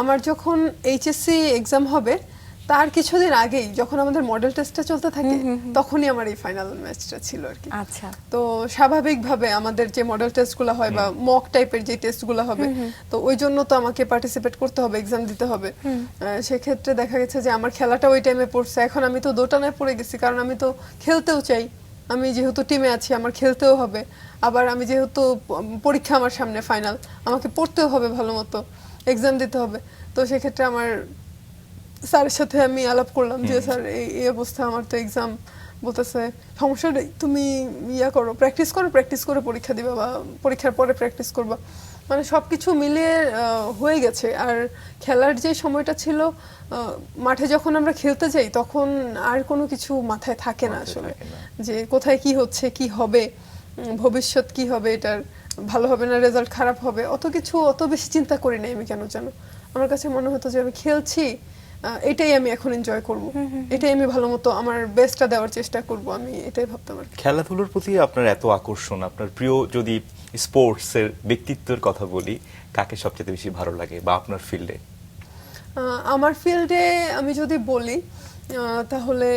আমার যখন এইচএসসি এক্সাম হবে তার কিছুদিন আগেই, যখন আমাদের মডেল টেস্টটা চলতে থাকে, তখনই আমার এই ফাইনাল ম্যাচটা ছিল আর কি। আচ্ছা। তো স্বাভাবিকভাবে আমাদের যে মডেল টেস্টগুলো হয় বা মক টাইপের যে টেস্টগুলো হবে, তো ওই জন্য তো আমাকে পার্টিসিপেট করতে হবে, এক্সাম দিতে হবে। সেক্ষেত্রে দেখা গেছে যে আমার খেলাটা ওই টাইমে পড়ছে। এখন আমি তো দোটানায় পড়ে গেছি, কারণ আমি তো খেলতেও চাই, আমি যেহেতু টিমে আছি আমার খেলতেও হবে, আবার আমি যেহেতু পরীক্ষা আমার সামনে ফাইনাল, আমাকে পড়তেও হবে ভালো মতো, এক্সাম দিতে হবে। তো সেক্ষেত্রে আমার স্যারের সাথে আমি আলাপ করলাম যে স্যার এই অবস্থা, আমার তো এক্সাম, বলতেছে সমস্যা নেই, তুমি ইয়া করো, প্র্যাকটিস করে পরীক্ষা দিবা বা পরীক্ষার পরে প্র্যাকটিস করবা। মানে সবকিছু মিলিয়ে হয়ে গেছে। আর খেলার যে সময়টা ছিল, মাঠে যখন আমরা খেলতে যাই তখন আর কোনো কিছু মাথায় থাকে না আসলে, যে কোথায় কি হচ্ছে, কি হবে, ভবিষ্যৎ কি হবে, এটার ভালো হবে না রেজাল্ট খারাপ হবে, অত বেশি চিন্তা করি নাই আমি। কেন জানো, আমার কাছে মনে হতো যে আমি খেলছি, এটাই আমি এখন এনজয় করব, এটাই আমি ভালো মতো আমার বেস্টটা দেওয়ার চেষ্টা করব, আমি এটাই ভাবতাম আর কি। খেলাধুলার প্রতি আপনার এত আকর্ষণ, আপনার প্রিয় যদি স্পোর্টসের ব্যক্তিত্বের কথা বলি, কাকে সবচেয়ে বেশি ভালো লাগে বা আপনার ফিল্ডে? আমার ফিল্ডে আমি যদি বলি তাহলে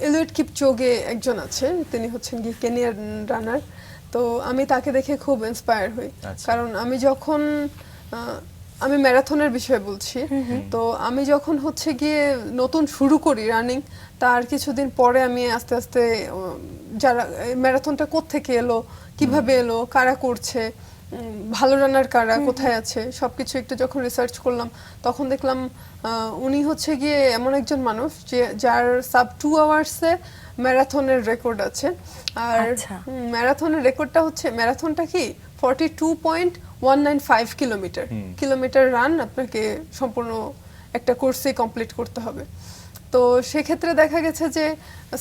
এলিয়ট কিপচোগে একজন আছে, তিনি হচ্ছেন কি কেনিয়ার রানার। তো আমি তাকে দেখে খুব ইন্সপায়ার হই, কারণ আমি যখন আমি ম্যারাথনের বিষয়ে বলছি, তো আমি যখন হচ্ছে গিয়ে নতুন শুরু করি রানিং, তার কিছুদিন পরে আমি আস্তে আস্তে যারা ম্যারাথনটা কোত্থেকে এলো, কিভাবে এলো, কারা করছে, ভালো রানার কারা কোথায় আছে, সবকিছু একটু যখন রিসার্চ করলাম, তখন দেখলাম উনি হচ্ছে গিয়ে এমন একজন মানুষ যে যার সাব 2 আওয়ার্সে ম্যারাথনের রেকর্ড আছে। আর ম্যারাথনের রেকর্ডটা হচ্ছে, ম্যারাথনটা কি 42.195 কিলোমিটার রান আপনাকে সম্পূর্ণ একটা কোর্সে কমপ্লিট করতে হবে। তো সেক্ষেত্রে দেখা গেছে যে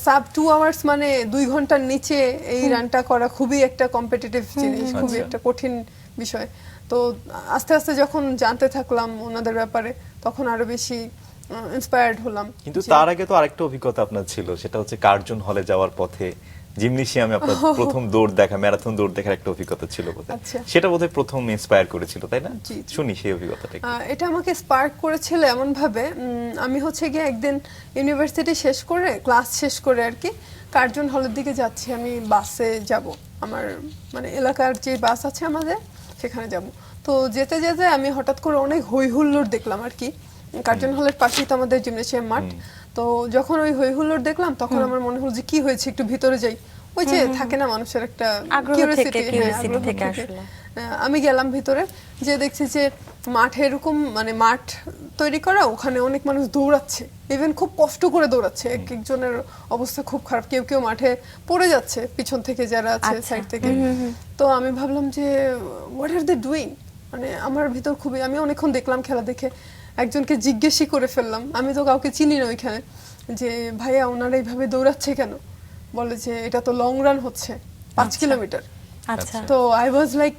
সাব 2 আওয়ার্স মানে 2 ঘন্টার নিচে এই রানটা করা খুবই একটা কম্পিটিটিভ জিনিস, খুবই একটা কঠিন বিষয়। তো আস্তে আস্তে যখন জানতে থাকলাম ওনাদের ব্যাপারে, তখন আরো বেশি ইন্সপায়ার্ড হলাম। কিন্তু তার আগে তো আরেকটা অভিজ্ঞতা আপনার ছিল, সেটা হচ্ছে কার্জন হলে যাওয়ার পথে জিমনেশিয়ামে আপনার প্রথম দৌড় দেখা, ম্যারাথন দৌড় দেখার একটা অভিজ্ঞতা ছিল বোধহয়। সেটা বোধহয় প্রথম ইন্সপায়ার করেছিল, তাই না? শুনি সেই অভিজ্ঞতাটা। এটা আমাকে স্পার্ক করেছিল এমন ভাবে, আমি হচ্ছে গিয়ে একদিন ইউনিভার্সিটি শেষ করে, ক্লাস শেষ করে আর কি, কার্জন হলের দিকে যাচ্ছি, আমি বাসে যাব, আমার মানে এলাকার যে বাস আছে আমাদের সেখানে যাব। তো যেতে যেতে আমি হঠাৎ করে অনেক হই হুল্লোড় দেখলাম আর কি, কার্জন হলের পাশেই তো আমাদের জিমনেশিয়াম মাঠ। তো যখন ওই হই হুল্লোড় দেখলাম, তখন আমার মনে হলো যে কি হয়েছে, একটু ভিতরে যাই। ওই যে থাকে না মানুষের একটা কিউরিওসিটি থেকে আসলে। আমি গেলাম ভিতরে, যে দেখছি যে মাঠে এরকম মানে মাঠ তৈরি করা, ওখানে অনেক মানুষ দৌড়াচ্ছে, ইভেন খুব কষ্ট করে দৌড়াচ্ছে, এক একজনের অবস্থা খুব খারাপ, কেউ কেউ মাঠে পড়ে যাচ্ছে পিছন থেকে যারা আছে আচ্ছা। সাইড থেকে। তো আমি ভাবলাম যে হোয়াট আর দে ডুইং, মানে আমার ভিতর খুবই, আমি অনেকক্ষণ দেখলাম খেলা দেখে, একজনকে জিজ্ঞেসই করে ফেললাম, আমি তো কাউকে চিনি না ওইখানে, যে ভাইয়া ওনারা এইভাবে দৌড়াচ্ছে কেন? বলে যে এটা তো লং রান হচ্ছে 5 আচ্ছা। কিলোমিটার। আচ্ছা তো আই ওয়াজ লাইক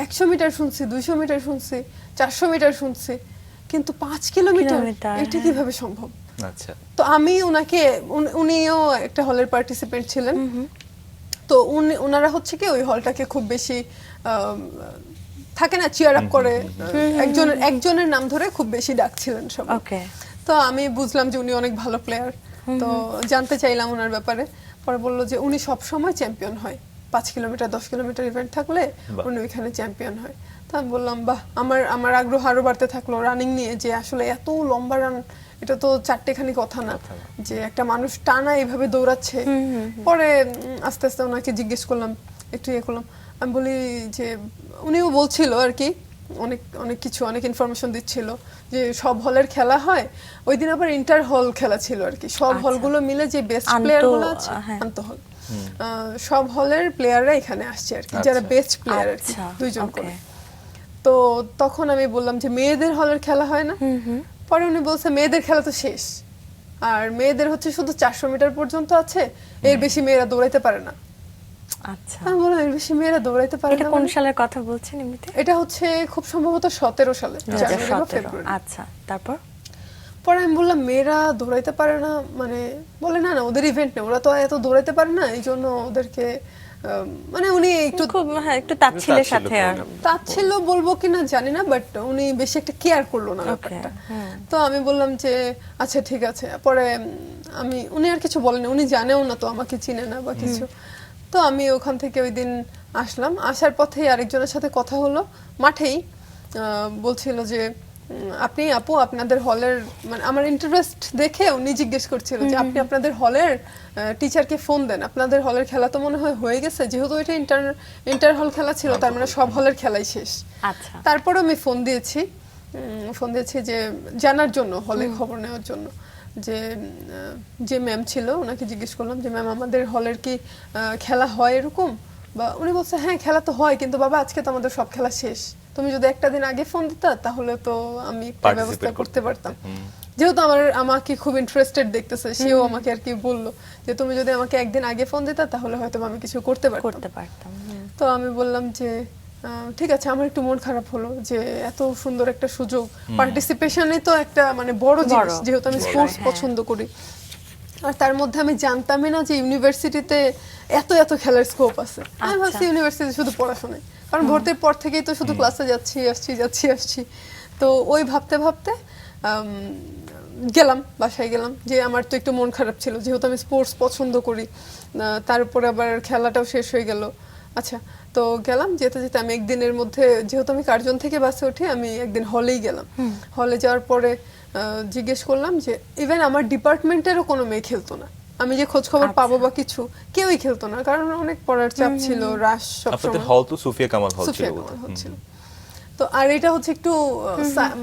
100 মিটার শুনছি, 200 মিটার শুনছি, 400 মিটার শুনছি, কিন্তু 5 কিলোমিটার কিলোমিটার, এটা হ্যাঁ। কিভাবে সম্ভব? আচ্ছা তো আমি ওনাকে, উনিও একটা হলের পার্টিসিপেন্ট ছিলেন, তো ওনারা হচ্ছে কি ওই হলটাকে খুব বেশি থাকে না চিয়ার আপ করে, একজনের নাম ধরে খুব বেশি ডাকছিলেন সব। ওকে তো আমি বুঝলাম যে উনি অনেক ভালো প্লেয়ার, তো জানতে চাইলাম ওনার ব্যাপারে। পরে বললো যে উনি সব সময় চ্যাম্পিয়ন হয়, 5 কিলোমিটার 10 কিলোমিটার ইভেন্ট থাকলে বাহ। উনি ওইখানে চ্যাম্পিয়ন হয়। তো আমি বললাম বাহ, আমার আগ্রহ আরো বাড়তে থাকলো রানিং নিয়ে, যে আসলে এত লম্বা রান, এটা তো চারটেখানি কথা না যে একটা মানুষ টানা এইভাবে দৌড়াচ্ছে। পরে আস্তে আস্তে ওনাকে জিজ্ঞেস করলাম, একটু ইয়ে করলাম, আমি বলি যে উনিও বলছিল আর কি অনেক অনেক কিছু, অনেক ইনফরমেশন দিচ্ছিল যে সব হলের খেলা হয়, ওই দিন আবার ইন্টার হল খেলা ছিল আর কি, সব আচ্ছা। হলগুলো মিলে যে বেস্ট আন্ত- প্লেয়ার গুলো আছে, হ্যাঁ। আন্তঃহল সব হলের প্লেয়াররা এখানে আসছে আর কি, যারা আচ্ছা। বেস্ট প্লেয়ার আর কি, আচ্ছা, 2 জন okay. করে। তো তখন আমি বললাম যে মেয়েদের হলের খেলা হয় না? পরে উনি বলছে মেয়েদের খেলা তো শেষ, আর মেয়েদের হচ্ছে শুধু 400 মিটার পর্যন্ত আছে, এর বেশি মেয়েরা দৌড়াইতে পারে না। আচ্ছা আমি বললাম এর বেশি মেয়েরা দৌড়াইতে পারে এটা না কোন মানে? সালের কথা বলছেন এমনিতে? এটা হচ্ছে খুব সম্ভবত 17 সালে, জানুয়ারি বা 2017 ফেব্রুয়ারি। আচ্ছা তারপর পরে আমি বললাম মেয়েরা দৌড়াইতে পারে না মানে? বলে না না, ওদের ইভেন্ট নেই, ওরা তো এত দৌড়াইতে পারে না, এই জন্য ওদেরকে মানে উনি একটু খুব হ্যাঁ একটু তাচ্ছিলের সাথে আর তাচ্ছিল্য বলবো কিনা জানি না, বাট উনি বেশি একটা কেয়ার করলো না ওকে ব্যাপারটা। তো আমি বললাম যে আচ্ছা ঠিক আছে। পরে উনি আর কিছু বলেনি, উনি জানেও না তো, আমাকে চিনে না বা কিছু। তো আমি ওখান থেকে ওই দিন আসলাম, আসার পথেই আরেকজনের সাথে কথা হলো মাঠেই, বলছিল যে আপনি আপু আপনাদের হলের, মানে আমার ইন্টারেস্ট দেখে উনি জিজ্ঞেস করছিল যে আপনি আপনাদের হলের টিচারকে ফোন দেন, আপনাদের হলের খেলা তো মনে হয় হয়ে গেছে, যেহেতু এটা ইন্টার হল খেলা ছিল, তার মানে সব হলের খেলাই শেষ। আচ্ছা তারপরে আমি ফোন দিয়েছি যে জানার জন্য, হলে খবর নেওয়ার জন্য, যে ম্যাম ছিল ওনাকে জিজ্ঞেস করলাম যে ম্যাম আমাদের হলের কি খেলা হয় এরকম? বা উনি বলছে হ্যাঁ খেলা তো হয়, কিন্তু বাবা আজকে তো আমাদের সব খেলা শেষ, তুমি যদি একটা দিন আগে ফোন দিতা তাহলে তো আমি একটা Participate ব্যবস্থা করতে করতে পারতাম। যেহেতু আমাকে খুব ইন্টারেস্টেড দেখতেছে, সেও আমাকে আর কি বললো যে তুমি যদি আমাকে একদিন আগে ফোন দিতা তাহলে হয়তো আমি কিছু করতে পারতাম। তো আমি বললাম যে ঠিক আছে, আমার একটু মন খারাপ হলো যে এত সুন্দর একটা সুযোগ, পার্টিসিপেশনে তো একটা মানে বড় জিনিস, যেহেতু আমি স্পোর্টস পছন্দ করি, আর তার মধ্যে আমি জানতামই না যে ইউনিভার্সিটিতে এত এত খেলার স্কোপ আছে। আমি ভাবছি ইউনিভার্সিটি শুধু পড়াশোনায়, কারণ ভর্তির পর থেকেই তো শুধু ক্লাসে যাচ্ছি। তো ওই ভাবতে ভাবতে বাসায় গেলাম, যে আমার তো একটু মন খারাপ ছিল, যেহেতু আমি স্পোর্টস পছন্দ করি, তার উপরে আবার খেলাটাও শেষ হয়ে গেল। আচ্ছা, তো গেলাম, যেতে যেতে আমি একদিনের মধ্যে, যেহেতু আমি কার্জন থেকে বাসে উঠে আমি একদিন হলেই গেলাম। হলে যাওয়ার পরে জিজ্ঞেস করলাম যে ইভেন আমার ডিপার্টমেন্টেরও কোনো মেয়ে খেলতো না, আমি যে খোঁজ খবর পাবো বা কিছু, কেউই খেলতো না, কারণ অনেক পড়ার চাপ ছিল, রাশ সব আপনাদের সময়। হল তো সুফিয়া কামাল হল ছিল সুফিয়া বোধহয়। কামাল হচ্ছিল। তো আর এটা হচ্ছে একটু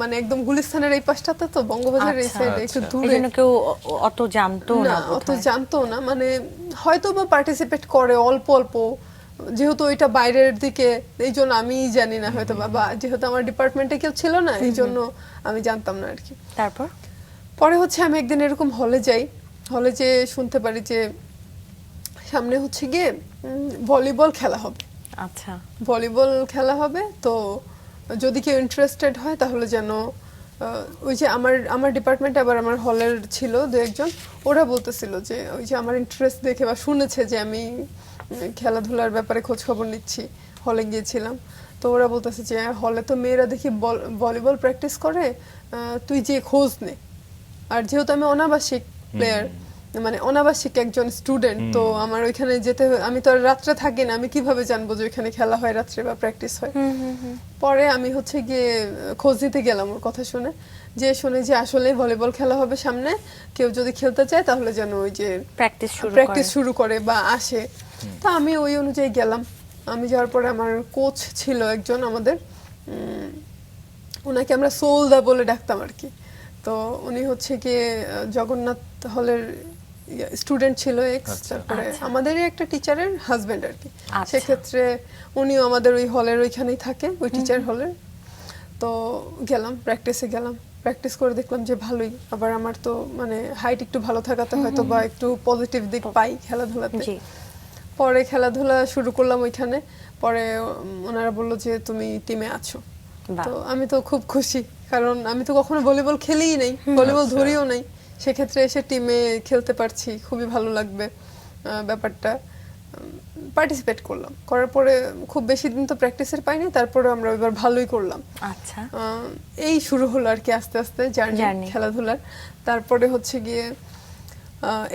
মানে একদম গুলিস্তানের এই পাশটাতে, তো বঙ্গবাজারের এই সাইডে একটু আচ্ছা। দূরে, এইজন্য কেউ অত জানতো না না অত বোধহয়। জানতো না, মানে হয়তো বা পার্টিসিপেট করে অল্প অল্প, যেহেতু ওইটা বাইরের দিকে, এই জন্য আমি জানি না হয়তো বা যেহেতু আমার ডিপার্টমেন্টে কেউ ছিল না, এই জন্য আমি জানতাম না আর কি। তারপর পরে হচ্ছে আমি একদিন এরকম হলে যাই, হলে যে শুনতে পারি যে সামনে হচ্ছে গিয়ে ভলিবল খেলা হবে। আচ্ছা ভলিবল খেলা হবে, তো যদি কেউ ইন্টারেস্টেড হয় তাহলে যেন ওই যে আমার ডিপার্টমেন্টে আবার আমার হলের ছিল দু একজন, ওরা বলতেছিল যে ওই যে আমার ইন্টারেস্ট দেখে বা শুনেছে যে আমি খেলাধুলার ব্যাপারে খোঁজ খবর নিচ্ছি, হলে গিয়েছিলাম, তো ওরা বলতেছে যে হলে তো মেয়েরা দেখি ভলিবল প্র্যাকটিস করে, তুই যে খোঁজ নে। আর যেহেতু আমি অনাবাসিক প্লেয়ার, মানে অনাবাসিক একজন স্টুডেন্ট, তো আমার ওইখানে যেতে, আমি তো আর রাত্রে থাকি না, আমি কিভাবে জানবো যে ওইখানে খেলা হয় রাত্রে বা প্র্যাকটিস হয়। পরে আমি হচ্ছে গিয়ে খোঁজ নিতে গেলাম ওর কথা শুনে, শুনে যে আসলে ভলিবল খেলা হবে সামনে, কেউ যদি খেলতে চায় তাহলে যেন ওই যে প্র্যাকটিস শুরু করে বা আসে। তো আমি ওই অনুযায়ী গেলাম। আমি যাওয়ার পরে আমার কোচ ছিল একজন আমাদের, ওনাকে আমরা সোলদা বলে ডাকতাম আর কি। তো তো উনি হচ্ছে গিয়ে জগন্নাথ হলের স্টুডেন্ট ছিল এক্স, আচ্ছা। তারপরে আচ্ছা। আমাদেরই একটা টিচারের হাজবেন্ড আর কি। আচ্ছা। সেক্ষেত্রে উনিও আমাদের ওই হলের ওইখানেই থাকে, ওই টিচার হলের। তো গেলাম, প্র্যাকটিসে গেলাম, প্র্যাকটিস করে দেখলাম যে ভালোই। আবার আমার তো মানে হাইট একটু ভালো থাকাতে হয়তো বা একটু পজিটিভ দিক পাই খেলাধুলাতে। জি। পরে খেলাধুলা শুরু করলাম ওইখানে। পরে ওনারা বললো যে তুমি টিমে আছো। বাহ। তো আমি তো খুব খুশি, কারণ আমি তো কখনো ভলিবল খেলেই নাই, ভলিবল আচ্ছা। ধরিও নাই। সেক্ষেত্রে এসে টিমে খেলতে পারছি, খুবই ভালো লাগবে ব্যাপারটা। পার্টিসিপেট করলাম, করার পরে খুব বেশি দিন তো প্র্যাকটিসের পাইনি, তারপরে আমরা এবার ভালোই করলাম। আচ্ছা। এই শুরু হলো আর কি আস্তে আস্তে জার্নি Journey। খেলাধুলার। তারপরে হচ্ছে গিয়ে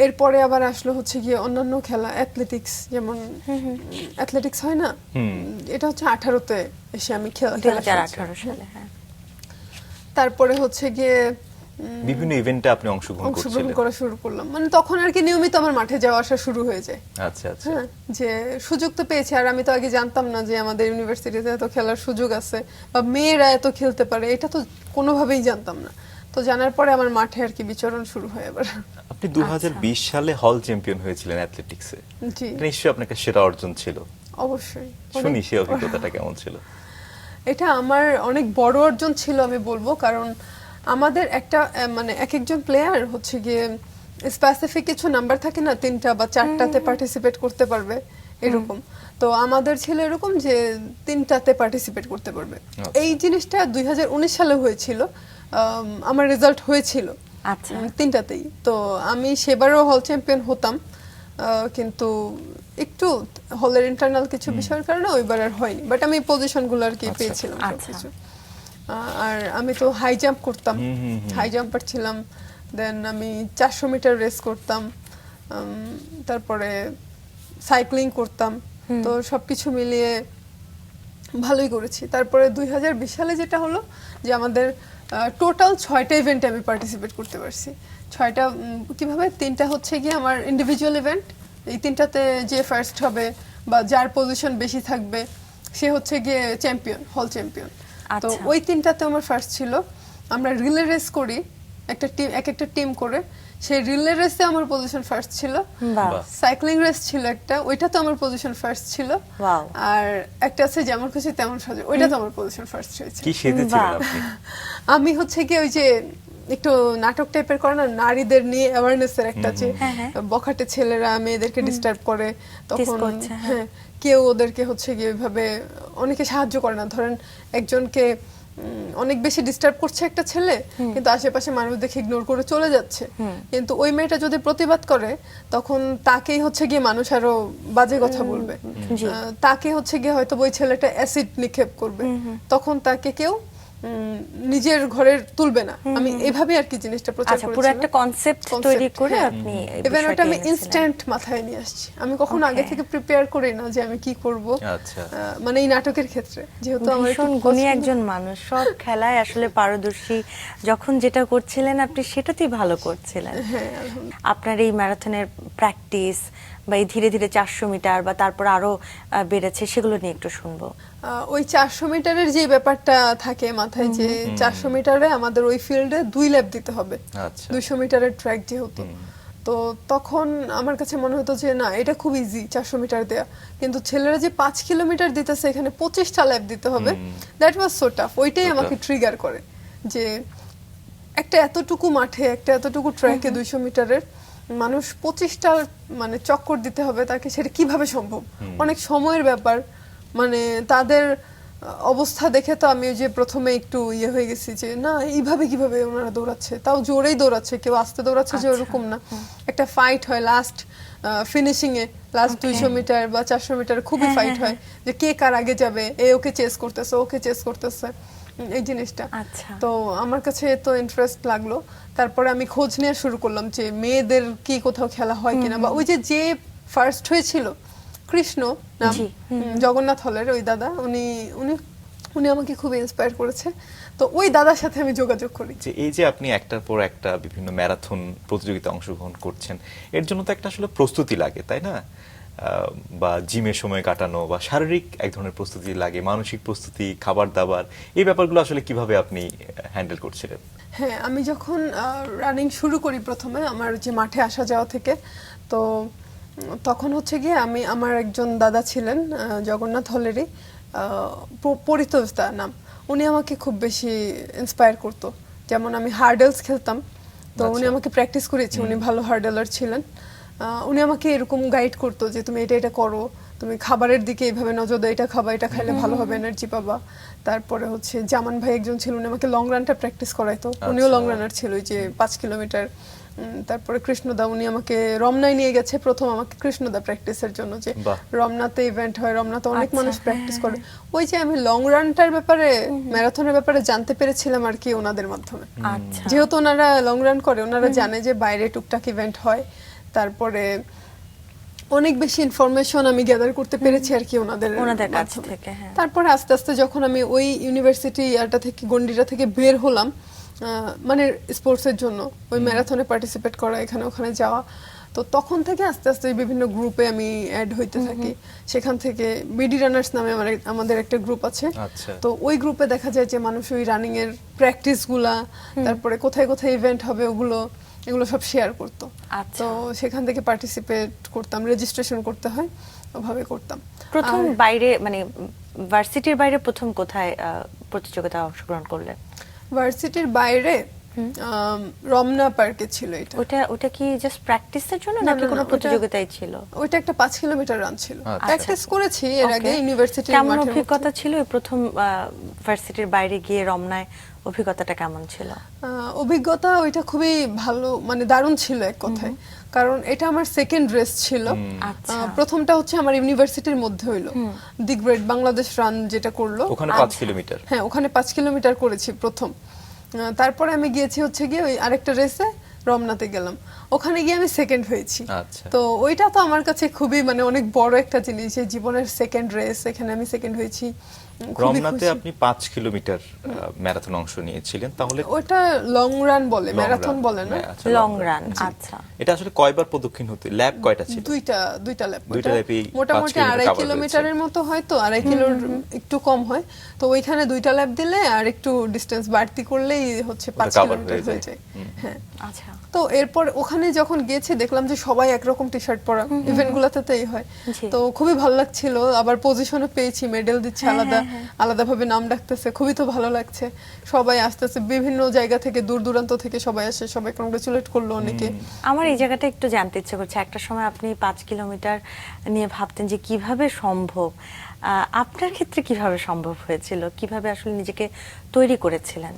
এরপরে আবার আসলো হচ্ছে গিয়ে অন্যান্য খেলা, অ্যাথলেটিক্স, যেমন অ্যাথলেটিক্স হয় না, এটা হচ্ছে 18-তে এসে আমি খেলা 2018 সালে, হ্যাঁ। তারপরে হচ্ছে গিয়ে বিভিন্ন ইভেন্টে আপনি অংশগ্রহণ অংশগ্রহণ করছিলেন। করা শুরু করলাম। মানে তখন আর কি নিয়মিত আমার মাঠে যাওয়া আসা শুরু হয়ে যায়। আচ্ছা আচ্ছা। হ্যাঁ, যে সুযোগ তো পেয়েছি। আর আমি তো আগে জানতাম না যে আমাদের ইউনিভার্সিটিতে এত খেলার সুযোগ আছে বা মেয়েরা এত খেলতে পারে, এটা তো কোনোভাবেই জানতাম না। তো জানার পরে আমার মাঠে আর কি বিচরণ শুরু হয় এবার। আপনি 2020 সালে হল চ্যাম্পিয়ন হয়েছিলেন অ্যাথলেটিক্সে। জি, এটা নিশ্চয়ই আপনার কাছে সেরা অর্জন ছিল। অবশ্যই। শুনি অনেক- সেই অভিজ্ঞতাটা কেমন ছিল। এটা আমার অনেক বড় অর্জন ছিল আমি বলবো, কারণ আমাদের একটা মানে এক একজন প্লেয়ার হচ্ছে গিয়ে স্পেসিফিক কিছু নাম্বার থাকে না, 3টা বা 4টাতে পার্টিসিপেট করতে পারবে এরকম। তো আমাদের ছিল এরকম যে 3টাতে পার্টিসিপেট করতে পারবে। আচ্ছা। এই জিনিসটা 2019 সালে হয়েছিল, আমার রেজাল্ট হয়েছিল আচ্ছা। 3টাতেই। তো আমি সেবারও হল চ্যাম্পিয়ন হতাম, কিন্তু একটু হলের ইন্টারনাল কিছু বিষয়ের কারণে ওইবার আর হয়নি, বাট আমি পজিশনগুলো আর কি আচ্ছা। পেয়েছিলাম আচ্ছা। সবকিছু। আর আমি তো হাই জাম্প করতাম, হুম, হুম, হুম। হাই জাম্পার ছিলাম। দেন আমি 400 মিটার রেস করতাম, তারপরে সাইক্লিং করতাম। তো সবকিছু মিলিয়ে ভালোই করেছি। তারপরে 2020 সালে যেটা হলো যে আমাদের টোটাল 6টা ইভেন্টে আমি পার্টিসিপেট করতে পারছি। 6টা কিভাবে, 3টা হচ্ছে গিয়ে আমার ইন্ডিভিজুয়াল ইভেন্ট, এই 3টাতে যে ফার্স্ট হবে বা যার পজিশন বেশি থাকবে সে হচ্ছে গিয়ে চ্যাম্পিয়ন, হল চ্যাম্পিয়ন। তো আচ্ছা। ওই 3টাতে আমার ফার্স্ট ছিল। আমরা রিলে রেস করি, একটা টিম, এক একটা টিম করে। সেই রিলে রেসে আমার পজিশন ফার্স্ট ছিল। বাহ। বাহ। সাইক্লিং রেস ছিল একটা, ওইটা তো আমার পজিশন ফার্স্ট ছিল। Wow। আর একটা আছে যেমন খুশি তেমন সাজে, ওইটা তো আমার পজিশন ফার্স্ট হয়েছে। কি সেজেছিলেন বাহ। আপনি? আমি হচ্ছে কি ওই যে একটু নাটক টাইপের করে না, নারীদের নিয়ে অ্যাওয়ারনেস এর একটা, যে হ্যাঁ, হ্যাঁ। বখাটে ছেলেরা মেয়েদেরকে ডিস্টার্ব করে, তখন করছে, হ্যাঁ। হ্যাঁ কেউ ওদেরকে হচ্ছে গিয়ে ওইভাবে অনেকে সাহায্য করে না। ধরেন একজনকে অনেক বেশি ডিস্টার্ব করছে একটা ছেলে, কিন্তু আশেপাশে মানুষ দেখে ইগনোর করে চলে যাচ্ছে, কিন্তু ওই মেয়েটা যদি প্রতিবাদ করে তখন তাকেই হচ্ছে গিয়ে মানুষ আরো বাজে কথা বলবে। জি। তাকে হচ্ছে গিয়ে হয়তো ওই ছেলেটা অ্যাসিড নিক্ষেপ করবে, তখন তাকে কেউ নিজের ঘরের তুলবে না। আমি এভাবে আর কি জিনিসটা প্রচার আচ্ছা, পুরো করেছিলাম। একটা কনসেপ্ট Concept, তৈরি করে হ্যাঁ। আপনি এই ইভেন বিষয়টি ওটা আমি এনেছিলেন। ইনস্ট্যান্ট মাথায় নিয়ে আসছি। আমি কখনো আগে Okay। থেকে প্রিপেয়ার করি না যে আমি কি করব, আচ্ছা। মানে এই নাটকের ক্ষেত্রে যেহেতু আমার একটু ভীষণ গুণী পছন্দ। একজন মানুষ, সব খেলায় আসলে পারদর্শী। যখন যেটা করছিলেন আপনি সেটাতেই ভালো করছিলেন। হ্যাঁ, আলহামদুলিল্লাহ। আপনার এই ম্যারাথনের প্র্যাকটিস বা এই ধীরে ধীরে 400 মিটার বা তারপর আরো বেড়েছে, সেগুলো নিয়ে একটু শুনবো। ওই 400 মিটারের যে ব্যাপারটা থাকে মাথায়, যে 400 মিটারে আমাদের ওই ফিল্ডে 2 ল্যাপ দিতে হবে। আচ্ছা। 200 মিটারের ট্র্যাক যেহেতু, তো তখন আমার কাছে মনে হতো যে না, এটা খুব ইজি 400 মিটার দেয়া, কিন্তু ছেলেরা যে 5 কিলোমিটার দিতেছে, এখানে 25টা ল্যাপ দিতে হবে, দ্যাট ওয়াজ সো টাফ। ওইটাই So আমাকে tough। ট্রিগার করে যে একটা এতটুকু মাঠে, একটা এতটুকু ট্র্যাকে 200 মিটারের মানুষ 25টা মানে চক্কর দিতে হবে তাকে, সেটা কিভাবে সম্ভব? অনেক সময়ের ব্যাপার। মানে তাদের অবস্থা দেখে তো আমি ওই যে প্রথমে একটু ইয়ে হয়ে গেছি যে না, এইভাবে কিভাবে ওনারা দৌড়াচ্ছে, তাও জোরেই দৌড়াচ্ছে, কেউ আস্তে দৌড়াচ্ছে যে আচ্ছা। ওরকম না। একটা ফাইট হয় লাস্ট ফিনিশিং এ, লাস্ট 200 মিটার বা 400 মিটার খুবই হ্যাঁ, ফাইট হ্যাঁ, হয়, যে কে কার আগে যাবে, এ ওকে চেস করতেছে, ওকে চেস করতেছে, এই জিনিসটা। আচ্ছা। তো আমার কাছে তো ইন্টারেস্ট লাগলো। তারপরে আমি খোঁজ নেওয়া শুরু করলাম যে মেয়েদের কি কোথাও খেলা হয় কিনা, বা ওই যে ফার্স্ট হয়েছিল কৃষ্ণ নাম, জি। জগন্নাথ হলের ওই দাদা, উনি উনি উনি আমাকে খুব ইন্সপায়ার করেছে। তো ওই দাদার সাথে আমি যোগাযোগ করি। যে এই যে আপনি একটার পর একটা বিভিন্ন ম্যারাথন প্রতিযোগিতা অংশগ্রহণ করছেন, এর জন্য তো একটা আসলে প্রস্তুতি লাগে, তাই না? বা জিমে সময় কাটানো বা শারীরিক এক ধরনের প্রস্তুতি লাগে, মানসিক প্রস্তুতি, খাবার দাবার, এই ব্যাপারগুলো আসলে কিভাবে আপনি হ্যান্ডেল করছিলেন? হ্যাঁ, আমি যখন রানিং শুরু করি প্রথমে আমার যে মাঠে আসা যাওয়া থেকে, তো তখন হচ্ছে গিয়ে আমার একজন দাদা ছিলেন জগন্নাথ হলেরই, পরিতোষদা নাম, উনি আমাকে খুব বেশি ইন্সপায়ার করতো। যেমন আমি হার্ডেলস খেলতাম, তো উনি আমাকে প্র্যাকটিস করেছে, উনি ভালো হার্ডেলার ছিলেন। উনি আমাকে এরকম গাইড করতো যে তুমি এটা করো, তুমি খাবারের দিকে এইভাবে নজর দাও, এটা খাবা, এটা খাইলে ভালো হবে, এনার্জি পাবা। তারপরে হচ্ছে জামান ভাই একজন ছিল, উনি আমাকে লং রানটা প্র্যাকটিস করাইতো, উনিও লং রানার ছিল, ওই যে 5 কিলোমিটার। তারপরে কৃষ্ণদা, উনি আমাকে রমনায় নিয়ে গেছে প্রথম আমাকে কৃষ্ণদা প্র্যাকটিসের জন্য, যে রমনাতে ইভেন্ট হয়, রমনাতে অনেক মানুষ প্র্যাকটিস করে। ওই যে আমি লং রানটার ব্যাপারে, ম্যারাথনের ব্যাপারে জানতে পেরেছিলাম আর কি ওনাদের মাধ্যমে। যেহেতু ওনারা লং রান করে, ওনারা জানে যে বাইরে টুকটাক ইভেন্ট হয়, তারপরে অনেক বেশি ইনফরমেশন আমি গ্যাদার করতে পেরেছি আর কি ওনাদের কাছ থেকে। তারপরে আস্তে আস্তে যখন আমি ওই ইউনিভার্সিটি ইয়ারটা থেকে, গন্ডিটা থেকে বের হলাম, মানে স্পোর্টসের জন্য ওই ম্যারাথনে পার্টিসিপেট করা, এখানে ওখানে যাওয়া, তো তখন থেকে আস্তে আস্তে বিভিন্ন গ্রুপে আমি অ্যাড হইতে থাকি। সেখান থেকে বিডি রানার্স নামে আমাদের একটা গ্রুপ আছে, তো ওই গ্রুপে দেখা যায় যে মানুষ ওই রানিং এর প্র্যাকটিস গুলা, তারপরে কোথায় কোথায় ইভেন্ট হবে এগুলো সব শেয়ার করতো। তো সেখান থেকে পার্টিসিপেট করতাম, রেজিস্ট্রেশন করতে হয়, ওভাবে করতাম। প্রথম বাইরে, মানে ভার্সিটির বাইরে প্রথম কোথায় প্রতিযোগিতায় অংশগ্রহণ করলেন? ভার্সিটির বাইরে রমনা পার্কে ছিল এটা। ওটা কি জাস্ট প্র্যাকটিসের জন্য নাকি কোনো প্রতিযোগিতায় ছিল? ওটা একটা 5 কিলোমিটার রান ছিল, প্র্যাকটিস করেছি এর আগে ইউনিভার্সিটির মাঠে। কেমন অভিজ্ঞতা ছিল এই প্রথম ভার্সিটির বাইরে গিয়ে রমনায়? অভিজ্ঞতাটা কেমন ছিল? অভিজ্ঞতা ওইটা খুবই ভালো, মানে দারুণ ছিল এক কথায়, কারণ এটা আমার সেকেন্ড রেস ছিল। প্রথমটা হচ্ছে আমার ইউনিভার্সিটির মধ্যে হইলো, দি গ্রেট বাংলাদেশ রান যেটা করলো, ওখানে 5 কিলোমিটার। হ্যাঁ, ওখানে 5 কিলোমিটার করেছি প্রথম। তারপরে আমি গিয়েছি হচ্ছে গিয়ে ওই আরেকটা রেসে রমনাতে গেলাম, ওখানে গিয়ে আমি সেকেন্ড হয়েছি। তো ওইটা তো আমার কাছে খুবই, মানে অনেক বড় একটা জিনিস, যে জীবনের সেকেন্ড রেস, এখানে আমি সেকেন্ড হয়েছি। রমনাতে আপনি 5 কিলোমিটার ম্যারাথন অংশ নিয়েছিলেন, তাহলে ওটা লং রান বলে, ম্যারাথন বলে না, লং রান। আচ্ছা, এটা আসলে কয়বার প্রদক্ষিণ হতে, ল্যাব কয়টা ছিল? দুইটা ল্যাব। মোটামুটি 2.5 কিলোমিটারের মতো হয়, তো 2.5 কিলোর একটু কম হয়, তো ওইখানে 2টা ল্যাব দিলে আর একটু ডিসটেন্স বাড়তি করলেই হচ্ছে 5 কিলোমিটার হয়ে যায়। হ্যাঁ, আচ্ছা। তো এরপর ওখানে যখন গেছি দেখলাম যে সবাই একরকম টি শার্ট পরা, ইভেন্টগুলোতে তাই হয়, তো খুবই ভালো লাগছিল। আবার পজিশনও পেয়েছি, মেডেল দিচ্ছে আলাদাভাবে, নাম ডাকতেছে, খুবই তো ভালো লাগছে। সবাই আসতেছে বিভিন্ন জায়গা থেকে, দূর দূরান্ত থেকে সবাই আসে, সবাই কংগ্রেচুলেট করলো অনেকে। আমার এই জায়গাটা একটু জানতে ইচ্ছে করছে, একটা সময় আপনি 5 কিলোমিটার নিয়ে ভাবতেন যে কিভাবে সম্ভব, আপনার ক্ষেত্রে কিভাবে সম্ভব হয়েছিল, কিভাবে আসলে নিজেকে তৈরি করেছিলেন?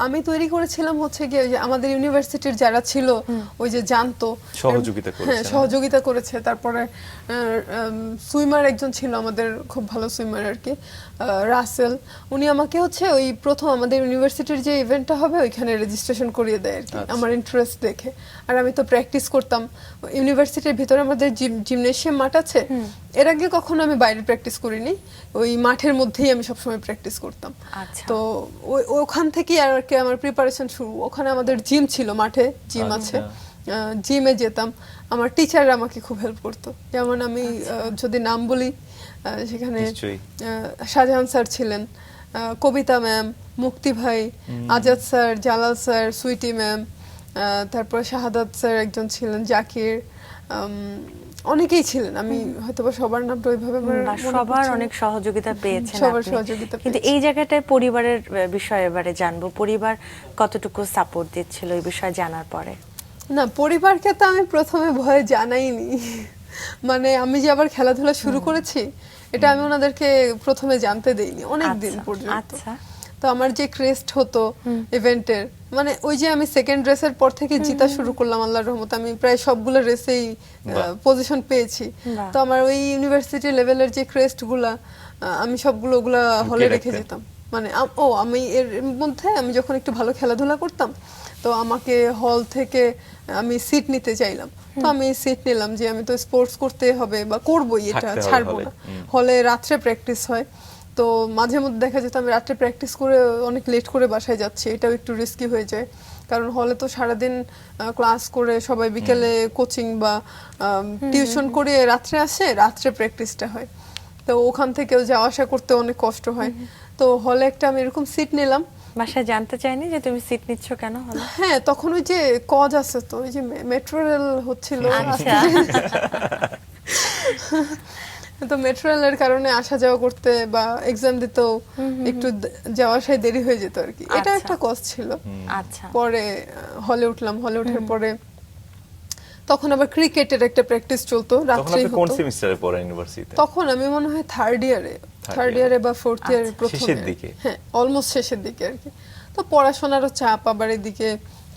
আমি তৈরি করেছিলাম হচ্ছে গিয়ে যে আমাদের ইউনিভার্সিটির যারা ছিল, ওই যে জানতো, সহযোগিতা করেছে। তারপরে সুইমার একজন ছিল আমাদের, খুব ভালো সুইমার আর কি, রাসেল, উনি আমাকে হচ্ছে ওই প্রথম আমাদের ইউনিভার্সিটির যে ইভেন্টটা হবে ওইখানে রেজিস্ট্রেশন করিয়ে দেয় আর কি, আমার ইন্টারেস্ট দেখে। আর আমি তো প্র্যাকটিস করতাম ইউনিভার্সিটির ভিতরে, আমাদের জিমনেশিয়াম মাঠ আছে, এর আগে কখনো আমি বাইরে প্র্যাকটিস করিনি, ওই মাঠের মধ্যেই আমি সবসময় প্র্যাকটিস করতাম। তো ওখান থেকে আর কি আমার প্রিপারেশন শুরু। ওখানে আমাদের জিম ছিল, মাঠে জিম আছে, জিমে যেতাম। আমার টিচাররা আমাকে খুব হেল্প করতো, যেমন আমি যদি নাম বলি, সেখানে শাহজাহান স্যার ছিলেন, কবিতা ম্যাম, মুক্তি ভাই, Azad sir, Jalal sir, Sweety ma'am, তারপর শাহাদাত স্যার একজন ছিলেন, জাকির, অনেকেই ছিলেন। আমি হয়তো সবার নামটা ওইভাবে, সবার অনেক সহযোগিতা পেয়েছেন কিন্তু এই জায়গাটায় পরিবারের বিষয়ে এবারে জানবো, পরিবার কতটুকু সাপোর্ট দিচ্ছিল এই বিষয়ে জানার পরে? না, পরিবারকে তো আমি প্রথমে ভয়ে জানাইনি, মানে আমি যে আবার খেলাধুলা শুরু করেছি এটা আমি ওনাদেরকে প্রথমে জানতে দেইনি অনেক দিন পর্যন্ত। তো আমার যে ক্রেস্ট হতো ইভেন্টের, মানে ওই যে আমি সেকেন্ড রেসের পর থেকে জিতা শুরু করলাম আল্লাহর রহমতে, আমি প্রায় সবগুলো রেসেই পজিশন পেয়েছি। তো আমার ওই ইউনিভার্সিটি লেভেলের যে ক্রেস্ট গুলা আমি সবগুলো ওগুলা হলে রেখে যেতাম, মানে আমি এর মধ্যে আমি যখন একটু ভালো খেলাধুলা করতাম, তো আমাকে হল থেকে আমি সিট নিতে চাইলাম, তো আমি সিট নিলাম যে আমি তো স্পোর্টস করতে হবে বা করবোই, এটা ছাড়বো না। হলে রাত্রে প্র্যাকটিস হয়, তো তো মাঝে মধ্যে দেখা যেত আমি রাত্রে প্র্যাকটিস করে অনেক লেট করে বাসায় যাচ্ছি, এটাও একটু রিস্কি হয়ে যায়। কারণ হলে তো সারাদিন ক্লাস করে সবাই বিকেলে কোচিং বা টিউশন করে রাত্রে আসে, রাত্রে প্র্যাকটিসটা হয়, তো ওখান থেকেও যাওয়া আসা করতে অনেক কষ্ট হয়। তো হলে একটা আমি এরকম সিট নিলাম। বাসায় জানতে চাইনি যে তুমি সিট নিচ্ছ কেন হলো? হ্যাঁ, তখন ওই যে কজ আছে, তো ওই যে মেট্রো রেল হচ্ছিল, আচ্ছা। তো মেট্রো রেলের কারণে আসা যাওয়া করতে বা এক্সাম দিতেও একটু যাওয়া আসায় দেরি হয়ে যেত আর কি, এটা আচ্ছা। একটা কজ ছিল। আচ্ছা। পরে হলে উঠলাম, হলে ওঠার পরে তখন আবার ক্রিকেটের একটা প্র্যাকটিস চলতো, তখন রাত্রেই আপনি কোন হতো। সেমিস্টারে পড়েন ইউনিভার্সিটিতে? তখন আমি মনে হয় থার্ড ইয়ারে বা ফোর্থ ইয়ারে আচ্ছা, প্রথমে, শেষের দিকে। হ্যাঁ অলমোস্ট শেষের দিকে আর কি। তো পড়াশোনারও চাপ, আবার এদিকে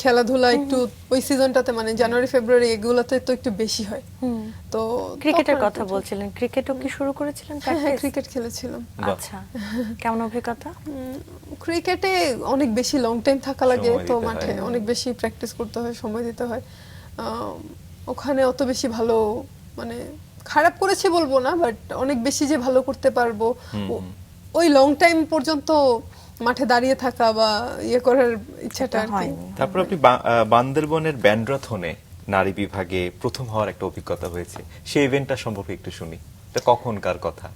খেলাধুলা একটু ওই সিজনটাতে মানে জানুয়ারি ফেব্রুয়ারি এগুলোতে তো একটু বেশি হয়। তো ক্রিকেটের তখন কথা একটু- বলছিলেন, ক্রিকেটও কি শুরু করেছিলেন হ্যাঁ, প্র্যাকটিস? ক্রিকেট খেলেছিলাম। বাহ। আচ্ছা, কেমন অভিজ্ঞতা? ক্রিকেটে অনেক বেশি লং টাইম থাকা লাগে, সময় তো দিতে মাঠে হয়। অনেক বেশি প্র্যাকটিস করতে হয়, সময় দিতে হয়। ওখানে অত বেশি ভালো মানে খারাপ করেছি বলবো না, বাট অনেক বেশি যে ভালো করতে পারবো ওই লং টাইম পর্যন্ত মাঠে দাঁড়িয়ে থাকা বা ইয়ে করার ইচ্ছাটা আর কি। হয়নি। তারপর আপনি বান্দরবনের ব্যান্ডরাথনে নারী বিভাগে প্রথম হওয়ার একটা অভিজ্ঞতা হয়েছে, সেই ইভেন্টটা সম্পর্কে একটু শুনি। এটা কখনকার কথা?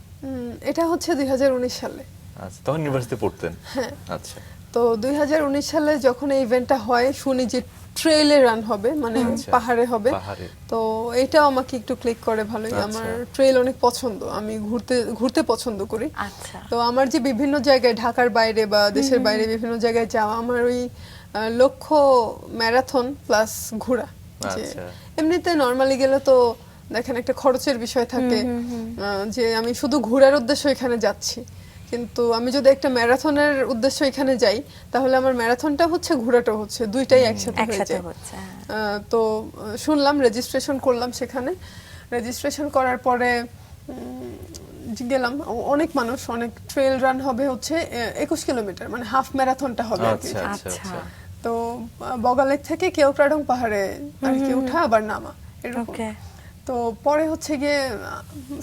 এটা হচ্ছে 2019 সালে। আচ্ছা, তখন ইউনিভার্সিটিতে পড়তেন? হ্যাঁ। আচ্ছা। তো 2019 সালে যখন এই ইভেন্টটা হয়, শুনি যে ট্রেলে রান হবে, মানে আচ্ছা, পাহাড়ে হবে। পাহাড়ে। তো এটাও আমাকে একটু ক্লিক করে ভালোই, আচ্ছা। আমার ট্রেল অনেক পছন্দ, আমি ঘুরতে পছন্দ করি। আচ্ছা। তো আমার যে বিভিন্ন জায়গায় ঢাকার বাইরে বা দেশের বাইরে বিভিন্ন জায়গায় যাওয়া, আমার ওই লক্ষ্য ম্যারাথন প্লাস ঘোরা। যে আচ্ছা। এমনিতে নরমালি গেলে তো দেখেন একটা খরচের বিষয় থাকে, যে আমি শুধু ঘোরার উদ্দেশ্যে এখানে যাচ্ছি, কিন্তু আমি যদি একটা ম্যারাথনের উদ্দেশ্যে এখানে যাই, তাহলে আমার ম্যারাথনটা হচ্ছে, ঘোরাটাও হচ্ছে, দুইটাই একসাথে হয়ে একসাথে যায়। হচ্ছে, হ্যাঁ। তো শুনলাম, রেজিস্ট্রেশন করলাম সেখানে। রেজিস্ট্রেশন করার পরে গেলাম, অনেক মানুষ, অনেক ট্রেল রান হবে হচ্ছে 21 কিলোমিটার, মানে হাফ ম্যারাথনটা হবে আর কি। আচ্ছা আচ্ছা আচ্ছা। আচ্ছা। তো বগালেক থেকে কেওক্রাডং পাহাড়ে আর কি ওঠা আবার নামা এরকম। ওকে। তো পরে হচ্ছে গিয়ে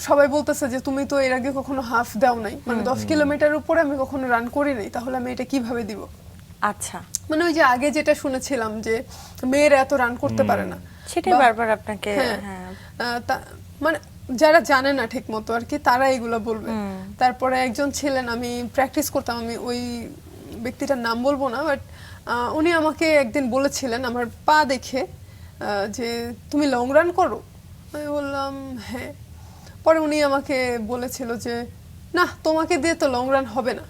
সবাই বলতেছে যে তুমি তো এর আগে কখনো হাফ দাও নাই, মানে 10 কিলোমিটার উপরে আমি কখনো রান করি নাই, তাহলে আমি এটা কিভাবে দিব। আচ্ছা, মানে ওই যে আগে যেটা শুনেছিলাম যে মেয়েরা এত রান করতে পারে না, সেটাই বা- বারবার আপনাকে, হ্যাঁ, হ্যাঁ। মানে যারা জানে না ঠিক মতো আর কি, তারা এগুলো বলবে। তারপরে একজন ছিলেন, আমি প্র্যাকটিস করতাম, আমি ওই ব্যক্তিটার নাম বলবো না, বাট উনি আমাকে একদিন বলেছিলেন আমার পা দেখে যে তুমি লং রান করো। আমি বললাম হ্যাঁ। পরে উনি আমাকে বলেছিল যে না, তোমাকে দিয়ে তো লং রান হবে না,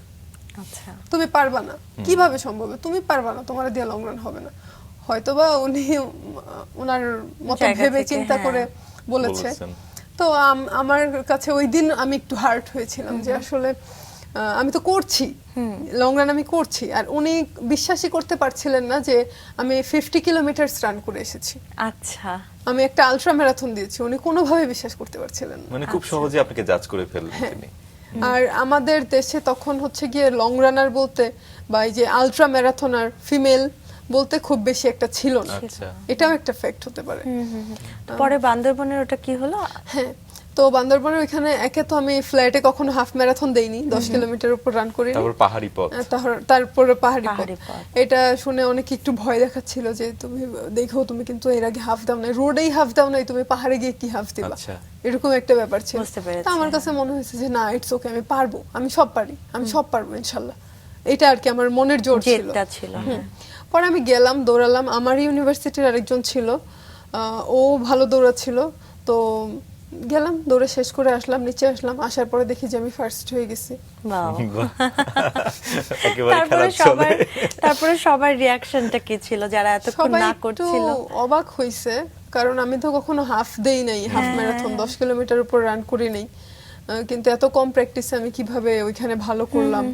আচ্ছা, তুমি পারবা না। কিভাবে সম্ভব, তুমি পারবা না, তোমার দিয়ে লং রান হবে না। হয়তোবা উনি ওনার মতো জায়গা ভেবে থেকে, চিন্তা হ্যাঁ, করে বলেছে। বলেছেন। তো আমার কাছে ওই দিন আমি একটু হার্ট হয়েছিলাম যে আসলে আমি তো করছি, লং রান আমি করছি, আর উনি বিশ্বাসই করতে পারছিলেন না যে আমি 50 কিলোমিটার রান করে এসেছি, আচ্ছা। আমি একটা আলট্রা ম্যারাথন দিয়েছি। উনি কোনোভাবে বিশ্বাস করতে পারছিলেন না। মানে খুব সহজে আপনাকে জাজ করে ফেললেন হ্যাঁ। তিনি। আর আমাদের দেশে তখন হচ্ছে গিয়ে লং রানার বলতে বা এই যে আলট্রা ম্যারাথনার ফিমেল বলতে খুব বেশি একটা ছিল না। আচ্ছা। এটাও একটা ফ্যাক্ট হতে পারে। পরে বান্দরবনের ওটা কি হলো? হ্যাঁ, তো বান্দরবনের ওইখানে একে তো আমি ফ্ল্যাটে কখনো হাফ ম্যারাথন দেইনি, 10 কিলোমিটার উপর রান করি। তারপর পাহাড়ি পথ। তারপরে পাহাড়ি পাহাড়ি পথ। পথ। এটা শুনে অনেকে একটু ভয় দেখাচ্ছিল যে তুমি দেখো, তুমি কিন্তু এর আগে হাফ দাও নাই, রোডেই হাফ দাও নাই, তুমি পাহাড়ে গিয়ে কি হাফ দিবা, আচ্ছা। এরকম একটা ব্যাপার ছিল। বুঝতে পেরেছি, তা আমার হ্যাঁ। কাছে মনে হয়েছে যে না, ইটস ওকে, আমি পারবো, আমি সব পারি, আমি সব পারবো ইনশাল্লাহ। এটা আর কি আমার মনের জোর ছিল। জেদটা ছিল, হ্যাঁ। পরে আমি গেলাম, দৌড়ালাম। আমার ইউনিভার্সিটির আরেকজন ছিল, ও ভালো দৌড়াচ্ছিল, তো গেলাম, দৌড়ে শেষ করে আসলাম, নিচে আসলাম, আসার পরে দেখি যে আমি ফার্স্ট হয়ে গেছি। বাহ। বাহ। একেবারে তারপরে খেলা চলে। তারপরে সবার রিয়াকশনটা কি ছিল যারা এতক্ষণ সবাই না একটু করছিল? অবাক হইছে, কারণ আমি তো কখনো হাফ দেই নাই, হাফ হ্যাঁ। ম্যারাথন 10 কিলোমিটার উপর রান করি নাই, কিন্তু এত কম প্র্যাকটিসে আমি কিভাবে ওইখানে ভালো করলাম।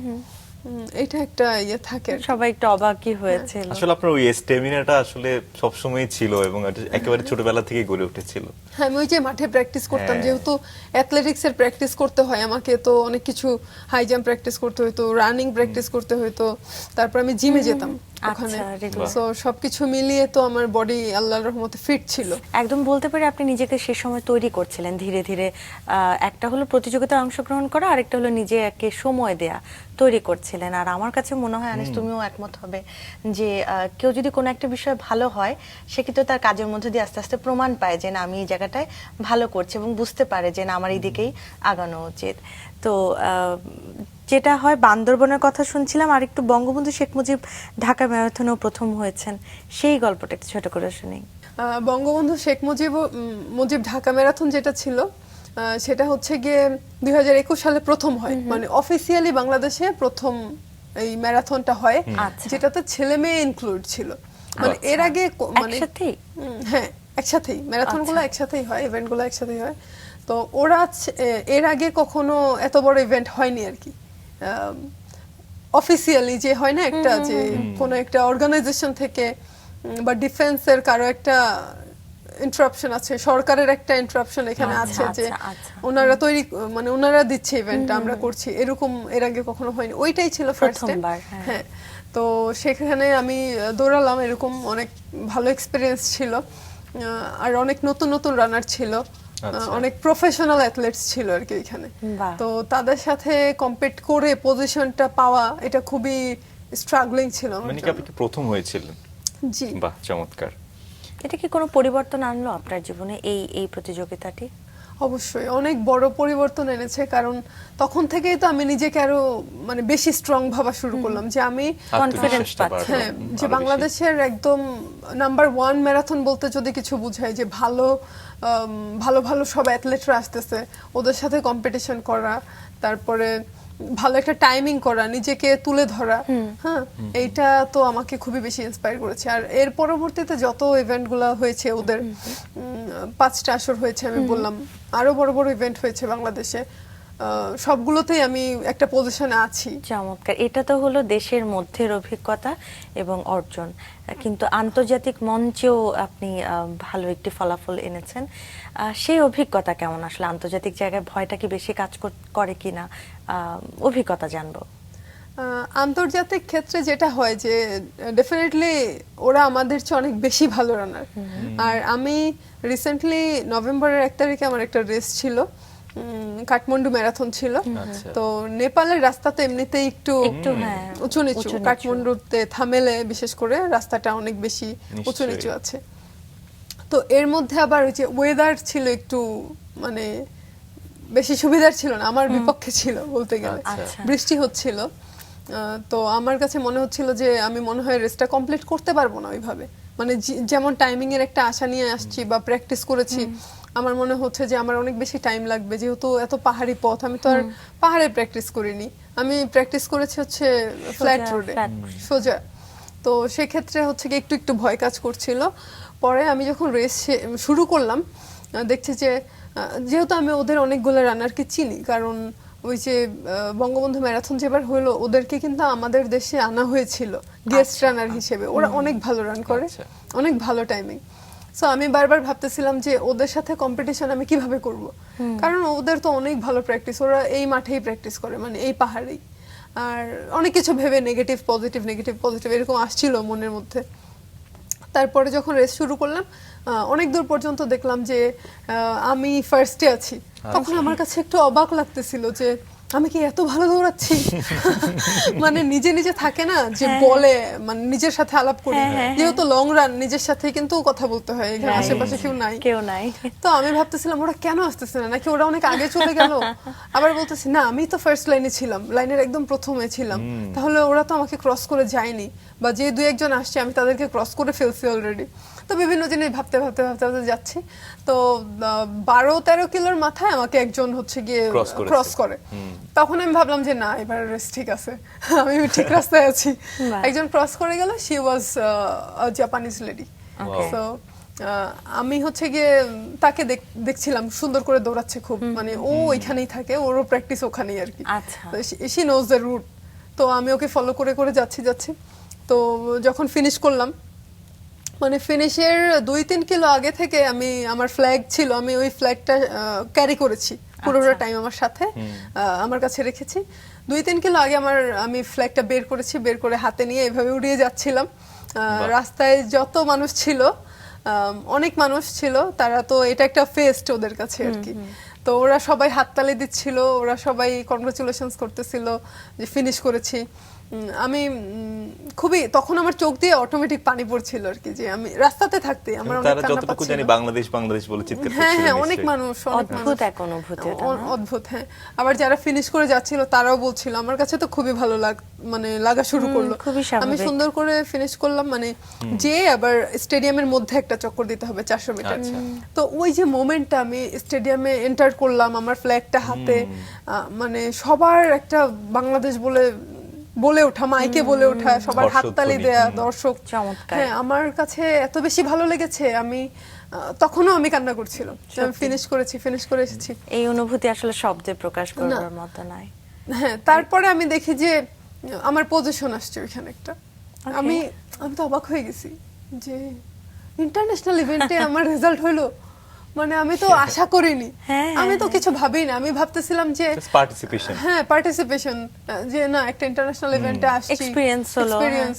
এটা একটা ইয়ে থাকে আর কি। সবাই একটু অবাকই হয়েছিল। আসলে আপনার ওই স্ট্যামিনাটা আসলে সবসময় ছিল এবং এটা একেবারে ছোটবেলা থেকে গড়ে উঠেছিল। হ্যাঁ, আমি ওই যে মাঠে প্র্যাকটিস করতাম, হ্যাঁ। যেহেতু অ্যাথলেটিক্স এর প্র্যাকটিস করতে হয় আমাকে, তো অনেক কিছু হাই জাম্প প্র্যাকটিস করতে হতো, রানিং প্র্যাকটিস করতে হতো, তারপর আমি জিমে যেতাম। ওখানে। আচ্ছা, regular। সো সবকিছু মিলিয়ে তো আমার বডি আল্লাহর রহমতে ফিট ছিল। একদম বলতে পারি আপনি নিজেকে সে সময় তৈরি করছিলেন ধীরে ধীরে। একটা হলো প্রতিযোগিতায় অংশগ্রহণ করা, আরেকটা হলো নিজেকে সময় দেয়া, তৈরি করছিলেন। আর আমার কাছে মনে হয় আনিস তুমিও একমত হবে যে কেউ যদি কোনো একটা বিষয় ভালো হয়, সে কিন্তু তার কাজের মধ্যে দিয়ে আস্তে আস্তে প্রমাণ পায় যে না আমি এই জায়গাটায় ভালো করছি, এবং বুঝতে পারে যে না আমার এই দিকেই আগানো উচিত। তো যেটা হয়, বান্দরবনের কথা শুনছিলাম, আর একটু বঙ্গবন্ধু শেখ মুজিব ঢাকা ম্যারাথনেও প্রথম হয়েছেন, সেই গল্পটা একটু ছোট করে শুনি। বঙ্গবন্ধু শেখ মুজিব ঢাকা ম্যারাথন যেটা ছিল, সেটা হচ্ছে গিয়ে 2021 সালে প্রথম হয়, মানে অফিসিয়ালি বাংলাদেশে প্রথম এই ম্যারাথনটা হয়, আচ্ছা। যেটাতে ছেলে মেয়ে ইনক্লুড ছিল। মানে এর আগে মানে একসাথেই? হ্যাঁ, একসাথেই ম্যারাথনগুলো আচ্ছা। একসাথেই হয়, ইভেন্টগুলো একসাথেই হয়। তো ওরা এর আগে কখনো এত বড় ইভেন্ট হয়নি আর কি, অফিসিয়ালি যে হয় না একটা, যে কোনো একটা অর্গানাইজেশন থেকে বা ডিফেন্সের কারো একটা ইন্টারাপশন আছে, সরকারের একটা ইন্টারাপশন এখানে আচ্ছা, আছে, যে আচ্ছা। ওনারা তৈরি, মানে ওনারা দিচ্ছে ইভেন্টটা আমরা করছি, এরকম এর আগে কখনো হয়নি। ওইটাই ছিল ফার্স্ট টাইম। প্রথমবার, হ্যাঁ। হ্যাঁ, তো সেখানে আমি দৌড়ালাম, এরকম অনেক ভালো এক্সপিরিয়েন্স ছিল। আর অনেক নতুন নতুন রানার ছিল, আচ্ছা। অনেক প্রফেশনাল অ্যাথলেটস ছিল আর কি এখানে। বাহ। তো তাদের সাথে কম্পিট করে পজিশনটা পাওয়া, এটা খুবই স্ট্রাগলিং ছিল আমার মানে কি জন্য। আপনি কি প্রথম হয়েছিলেন? জি, বাহ, চমৎকার। এটা কি কোনো পরিবর্তন আনলো আপনার জীবনে এই প্রতিযোগিতাটি? অবশ্যই অনেক বড় পরিবর্তন এনেছে, কারণ তখন থেকেই তো আমি নিজেকে আরো মানে বেশি স্ট্রং ভাবা শুরু করলাম, যে আমি আত্মবিশ্বাসটা পাচ্ছি। বাড়লো। হ্যাঁ, যে আরো বেশি। বাংলাদেশের একদম নাম্বার 1 ম্যারাথন বলতে যদি কিছু বোঝায়, যে ভালো ভালো ভালো সব অ্যাথলেটরা আসতেছে, ওদের সাথে কম্পিটিশন করা, তারপরে ভালো একটা টাইমিং করা, নিজেকে তুলে ধরা, হ্যাঁ, এইটা তো আমাকে খুবই বেশি ইন্সপায়ার করেছে। আর এর পরবর্তীতে যত ইভেন্টগুলো হয়েছে ওদের, 5টা আসর হয়েছে আমি বললাম, আরো বড় বড় ইভেন্ট হয়েছে বাংলাদেশে, সবগুলোতেই আমি একটা পজিশনে আছি। চমৎকার। এটা তো হলো দেশের মধ্যের অভিজ্ঞতা এবং অর্জন, কিন্তু আন্তর্জাতিক মঞ্চেও আপনি ভালো একটি ফলাফল এনেছেন। সেই অভিজ্ঞতা কেমন? আসলে আন্তর্জাতিক জায়গায় ভয়টা কি বেশি কাজ করে কিনা, অভিজ্ঞতা জানবো। আন্তর্জাতিক ক্ষেত্রে যেটা হয় যে ডেফিনেটলি ওরা আমাদের চেয়ে অনেক বেশি ভালো রানার। আর আমি রিসেন্টলি নভেম্বরের 1 তারিখে আমার একটা রেস ছিল, কাঠমান্ডু ম্যারাথন ছিল। আচ্ছা। তো নেপালের রাস্তা তো এমনিতেই একটু হ্যাঁ, উঁচু নিচু, উঁচু-নিচু। কাঠমান্ডুতে থামেলে বিশেষ করে রাস্তাটা অনেক বেশি উঁচু নিচু নিশ্চয়ই। আছে। তো এর মধ্যে আবার ওই যে ওয়েদার ছিল একটু মানে বেশি সুবিধার ছিল না, আমার বিপক্ষে ছিল বলতে গেলে। আচ্ছা। বৃষ্টি হচ্ছিল, তো আমার কাছে মনে হচ্ছিল যে আমি মনে হয় রেসটা কমপ্লিট করতে পারবো না ওইভাবে, মানে যেমন টাইমিং এর একটা আশা নিয়ে আসছি বা প্র্যাকটিস করেছি, আমার মনে হচ্ছে যে আমার অনেক বেশি টাইম লাগবে, যেহেতু এত পাহাড়ি পথ, আমি তো আর পাহাড়ে প্র্যাকটিস করিনি, আমি প্র্যাকটিস করেছি হচ্ছে ফ্ল্যাট রোডে, flat সোজা। তো সেক্ষেত্রে হচ্ছে কি একটু একটু ভয় কাজ করছিল। পরে আমি যখন রেস শুরু করলাম, দেখছি যে যেহেতু আমি ওদের অনেকগুলো রানারকে চিনি, কারণ ওই যে বঙ্গবন্ধু ম্যারাথন যেবার হলো, ওদেরকে কিন্তু আমাদের দেশে আনা হয়েছিল গেস্ট রানার হিসেবে। ওরা অনেক ভালো রান করে, আচ্ছা। অনেক ভালো টাইমিং। সো আমি বারবার ভাবতেছিলাম যে ওদের সাথে কম্পিটিশন আমি কিভাবে করব, কারণ ওদের তো অনেক ভালো প্র্যাকটিস, ওরা এই মাঠেই প্র্যাকটিস করে, মানে এই পাহাড়েই। আর অনেক কিছু ভেবে নেগেটিভ পজিটিভ এরকম আসছিল মনের মধ্যে। তারপরে যখন রেস শুরু করলাম, অনেক দূর পর্যন্ত দেখলাম যে আমি ফার্স্টে আছি। তখন আমার কাছে একটু অবাক লাগতেছিল যে আমি কি এত ভালো দৌড়াচ্ছি। মানে নিজে নিজে থাকে না যে বলে, মানে নিজের সাথে আলাপ করি, যেহেতু লং রান, নিজের সাথে কিন্তু কথা বলতে হয়, এখানে Right. আশেপাশে কেউ নাই। নাই। তো আমি ভাবতেছিলাম ওরা কেন আসতেছে না, নাকি ওরা অনেক আগে চলে গেল। আবার বলতেছি না, আমি তো ফার্স্ট লাইনে ছিলাম, লাইনের একদম প্রথমে ছিলাম, তাহলে ওরা তো আমাকে ক্রস করে যায়নি, বা যে 2-1 আসছে আমি তাদেরকে ক্রস করে ফেলছি অলরেডি। তো বিভিন্ন জিনিস ভাবতে যাচ্ছি। তো 12-13 কিলোর মাথায় আমাকে একজন হচ্ছে গিয়ে Cross করেছে। ক্রস করে। তখন আমি ভাবলাম যে না, এবার রেস ঠিক আছে, আমি ঠিক রাস্তায় আছি। বাহ। একজন ক্রস করে গেল, she was Japanese lady. Okay. So আমি হচ্ছে গিয়ে তাকে দেখছিলাম সুন্দর করে দৌড়াচ্ছে খুব, মানে ও ওইখানেই থাকে, ওরও প্র্যাকটিস ওখানেই আর কি। আচ্ছা। She knows the route. তো আমি ওকে ফলো করে করে যাচ্ছি। তো যখন ফিনিশ করলাম, মানে ফিনিশের 2-3 কিলো আগে থেকে আমার ফ্ল্যাগ ছিল, আমি ওই ফ্ল্যাগটা ক্যারি করেছি পুরোটা আচ্ছা। টাইম আমার সাথে, আমার কাছে রেখেছি। 2-3 কিলো আগে আমি ফ্ল্যাগটা বের করেছি, বের করে হাতে নিয়ে এভাবে উড়িয়ে যাচ্ছিলাম। রাস্তায় যত মানুষ ছিল, অনেক মানুষ ছিল, তারা তো এটা একটা ফেস্ট ওদের কাছে আর কি। তো ওরা সবাই হাততালি দিচ্ছিল, ওরা সবাই কনগ্রাচুলেশনস করতেছিল যে ফিনিশ করেছি। আমি খুবই, তখন আমার চোখ দিয়ে অটোমেটিক পানি পড়ছিল আর কি, যে আমি রাস্তাতে থাকতে আমার অনেক তারা কান্না যতটুকু পাচ্ছিল। জানি বাংলাদেশ বাংলাদেশ বলে চিৎকার হ্যাঁ করছিলেন হ্যাঁ, অনেক নিশ্চয়ই। মানুষ, অনেক মানুষ। অদ্ভুত এক অনুভূতি ওটা না? অদ্ভুত, হ্যাঁ। আবার যারা ফিনিশ করে যাচ্ছিল তারাও বলছিল, আমার কাছে তো খুবই ভালো মানে লাগা শুরু করলো। খুবই স্বাভাবিক। আমি সুন্দর করে ফিনিশ করলাম, মানে যে আবার স্টেডিয়ামের মধ্যে একটা চক্কর দিতে হবে 400 মিটার। আচ্ছা। তো ওই যে মোমেন্টটা, আমি স্টেডিয়ামে এন্টার করলাম আমার ফ্ল্যাগটা হাতে, মানে সবার একটা বাংলাদেশ বলে ওঠা, মাইকে বলে ওঠা, সবার হর্ষধ্বনি। হাততালি দেয়া, দর্শক। চমৎকার। হ্যাঁ, আমার কাছে এত বেশি ভালো লেগেছে, আমি তখনও আমি কান্না করছিলাম। আমি ফিনিশ করে এসেছি। এই অনুভূতি আসলে শব্দে প্রকাশ করার মতো নয়। হ্যাঁ, তারপরে আমি দেখি যে আমার পজিশন আসছে ওইখানে একটা। Okay. আমি তো অবাক হয়ে গেছি যে ইন্টারন্যাশনাল ইভেন্টে আমার রেজাল্ট হলো, মানে আমি তো আশা করিনি। হ্যাঁ, আমি তো কিছু ভাবিই না, আমি ভাবতেছিলাম যে পার্টিসিপেশন। হ্যাঁ, পার্টিসিপেশন, যে না একটা ইন্টারন্যাশনাল ইভেন্টে আসছি, Experience হলো, এক্সপেরিয়েন্স।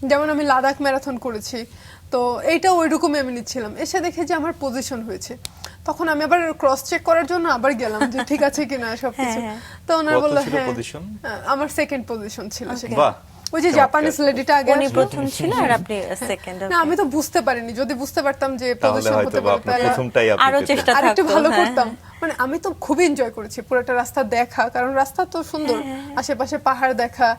যেমন আমি লাদাখ ম্যারাথন করেছি, তো এইটা ওইরকমই আমি নিচ্ছিলাম। এসে দেখে যে আমার পজিশন হয়েছে, তখন আমি আবার ক্রস চেক করার জন্য আবার গেলাম যে ঠিক আছে কিনা সবকিছু। হ্যাঁ। তো ওনার কত বললো ছিল হ্যাঁ, position? আমার সেকেন্ড পজিশন ছিল সেখানে। বাহ, ওই যে চমৎকার। জাপানিজ লেডিটা আগে উনি আসলো। প্রথম ছিল আর আপনি সেকেন্ড। না, আমি তো বুঝতে পারিনি, যদি বুঝতে পারতাম যে তাহলে পজিশন হয়তো হতে বা পারে আপনার তাহলে প্রথমটাই আপনি আরো পেতেন। চেষ্টা আর একটু থাকতো, ভালো হ্যাঁ, করতাম। মানে আমি তো খুবই এনজয় করেছি পুরোটা রাস্তা দেখা, কারণ রাস্তা তো সুন্দর, আশেপাশে পাহাড় দেখা।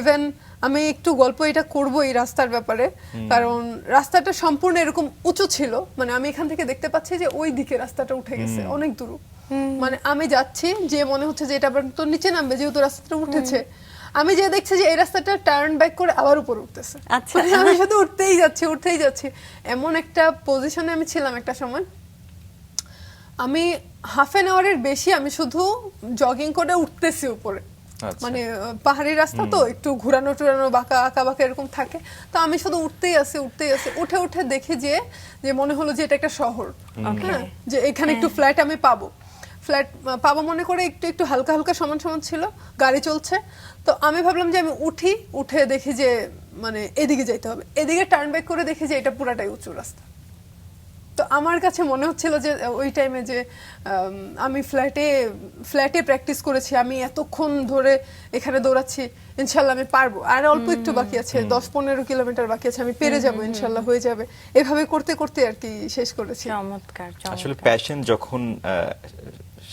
ইভেন আমি একটু গল্প এটা করব এই রাস্তার ব্যাপারে, কারণ রাস্তাটা সম্পূর্ণ এরকম উঁচু ছিল, মানে আমি এখান থেকে দেখতে পাচ্ছি যে ওই দিকে রাস্তাটা উঠে গেছে অনেক দূর। মানে আমি যাচ্ছি যে মনে হচ্ছে যে এটা আবার তো নিচে নামবে, যেহেতু রাস্তাটা উঠেছে। আমি যে দেখছি যে এই রাস্তাটা টার্ন ব্যাক করে আবার উপরে উঠতেছে। আচ্ছা। মানে আমি শুধু উঠতেই যাচ্ছি। এমন একটা পজিশনে আমি ছিলাম একটা সময়, আমি হাফ এন আওয়ারের বেশি আমি শুধু জগিং করে উঠতেছি উপরে। আচ্ছা। মানে পাহাড়ি রাস্তা তো একটু ঘুরানো টুরানো, আঁকা বাঁকা এরকম থাকে। তো আমি শুধু উঠতেই আছি। উঠে দেখি যে মনে হলো যে এটা একটা শহর। হ্যাঁ, যে এখানে একটু ফ্ল্যাট আমি পাবো মনে করে একটু হালকা সমান ছিল, গাড়ি চলছে। তো আমি ভাবলাম যে আমি উঠে দেখি যে মানে এদিকে যাইতে হবে, এদিকে টার্ন ব্যাক করে দেখি যে এটা পুরাটাই উঁচু রাস্তা। তো আমার কাছে মনে হচ্ছিল যে ওই টাইমে যে আমি ফ্ল্যাটে প্র্যাকটিস করেছি, আমি এতক্ষণ ধরে এখানে দৌড়াচ্ছি, ইনশাল্লাহ আমি পারবো। আর অল্প একটু বাকি আছে, 10-15 কিলোমিটার বাকি আছে, আমি পেরে যাবো, ইনশাল্লাহ হয়ে যাবে। এভাবে করতে আর কি শেষ করেছি। চমৎকার। আসলে প্যাশন যখন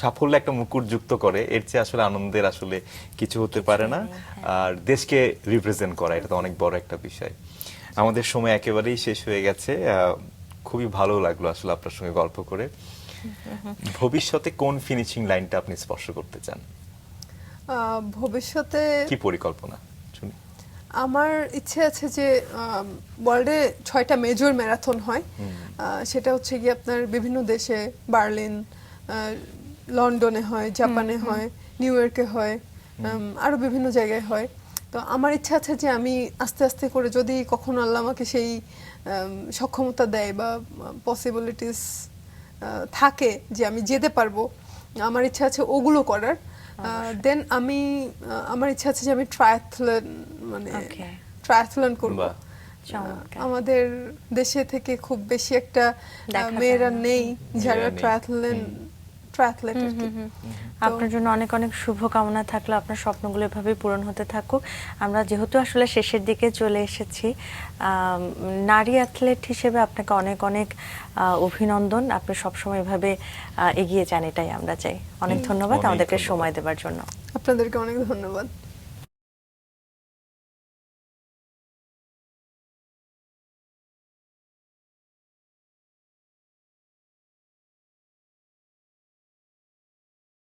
সাফল্য একটা মুকুট যুক্ত করে, এর চেয়ে আসলে আনন্দের আসলে কিছু হতে পারে না। আর দেশকে রিপ্রেজেন্ট করা, এটা তো অনেক বড় একটা বিষয়। আমাদের সময় একেবারেই শেষ হয়ে গেছে। খুবই ভালো লাগলো আসলে আপনার সঙ্গে গল্প করে। ভবিষ্যতে কোন ফিনিশিং লাইনটা আপনি স্পর্শ করতে চান? ভবিষ্যতে কি পরিকল্পনা শুনি। আমার ইচ্ছে আছে যে ওয়ার্ল্ডে 6টা মেজর ম্যারাথন হয়। সেটা হচ্ছে কি আপনার বিভিন্ন দেশে, বার্লিন, লন্ডনে হয়, জাপানে হয়, নিউ ইয়র্কে হয়, আরো বিভিন্ন জায়গায় হয়। তো আমার ইচ্ছা আছে যে আমি আস্তে আস্তে করে, যদি কখনো আল্লাহ আমাকে সেই সক্ষমতা দেয় বা পসিবিলিটিস থাকে যে আমি যেতে পারবো, আমার ইচ্ছা আছে ওগুলো করার। দেন আমার ইচ্ছা আছে যে আমি ট্রায়াথলন করব। আমাদের দেশে থেকে খুব বেশি একটা মেয়েরা নেই যারা ট্রায়াথলেট। আপনার জন্য অনেক অনেক শুভকামনা থাকলো, আপনার স্বপ্নগুলো এভাবেই পূরণ হতে থাকুক। আমরা যেহেতু আসলে শেষের দিকে চলে এসেছি, নারী অ্যাথলেট হিসেবে আপনাকে অনেক অনেক অভিনন্দন। আপনি সবসময় এভাবে এগিয়ে যান, এটাই আমরা চাই। অনেক ধন্যবাদ আমাদেরকে সময় দেওয়ার জন্য। আপনাদেরকে অনেক ধন্যবাদ।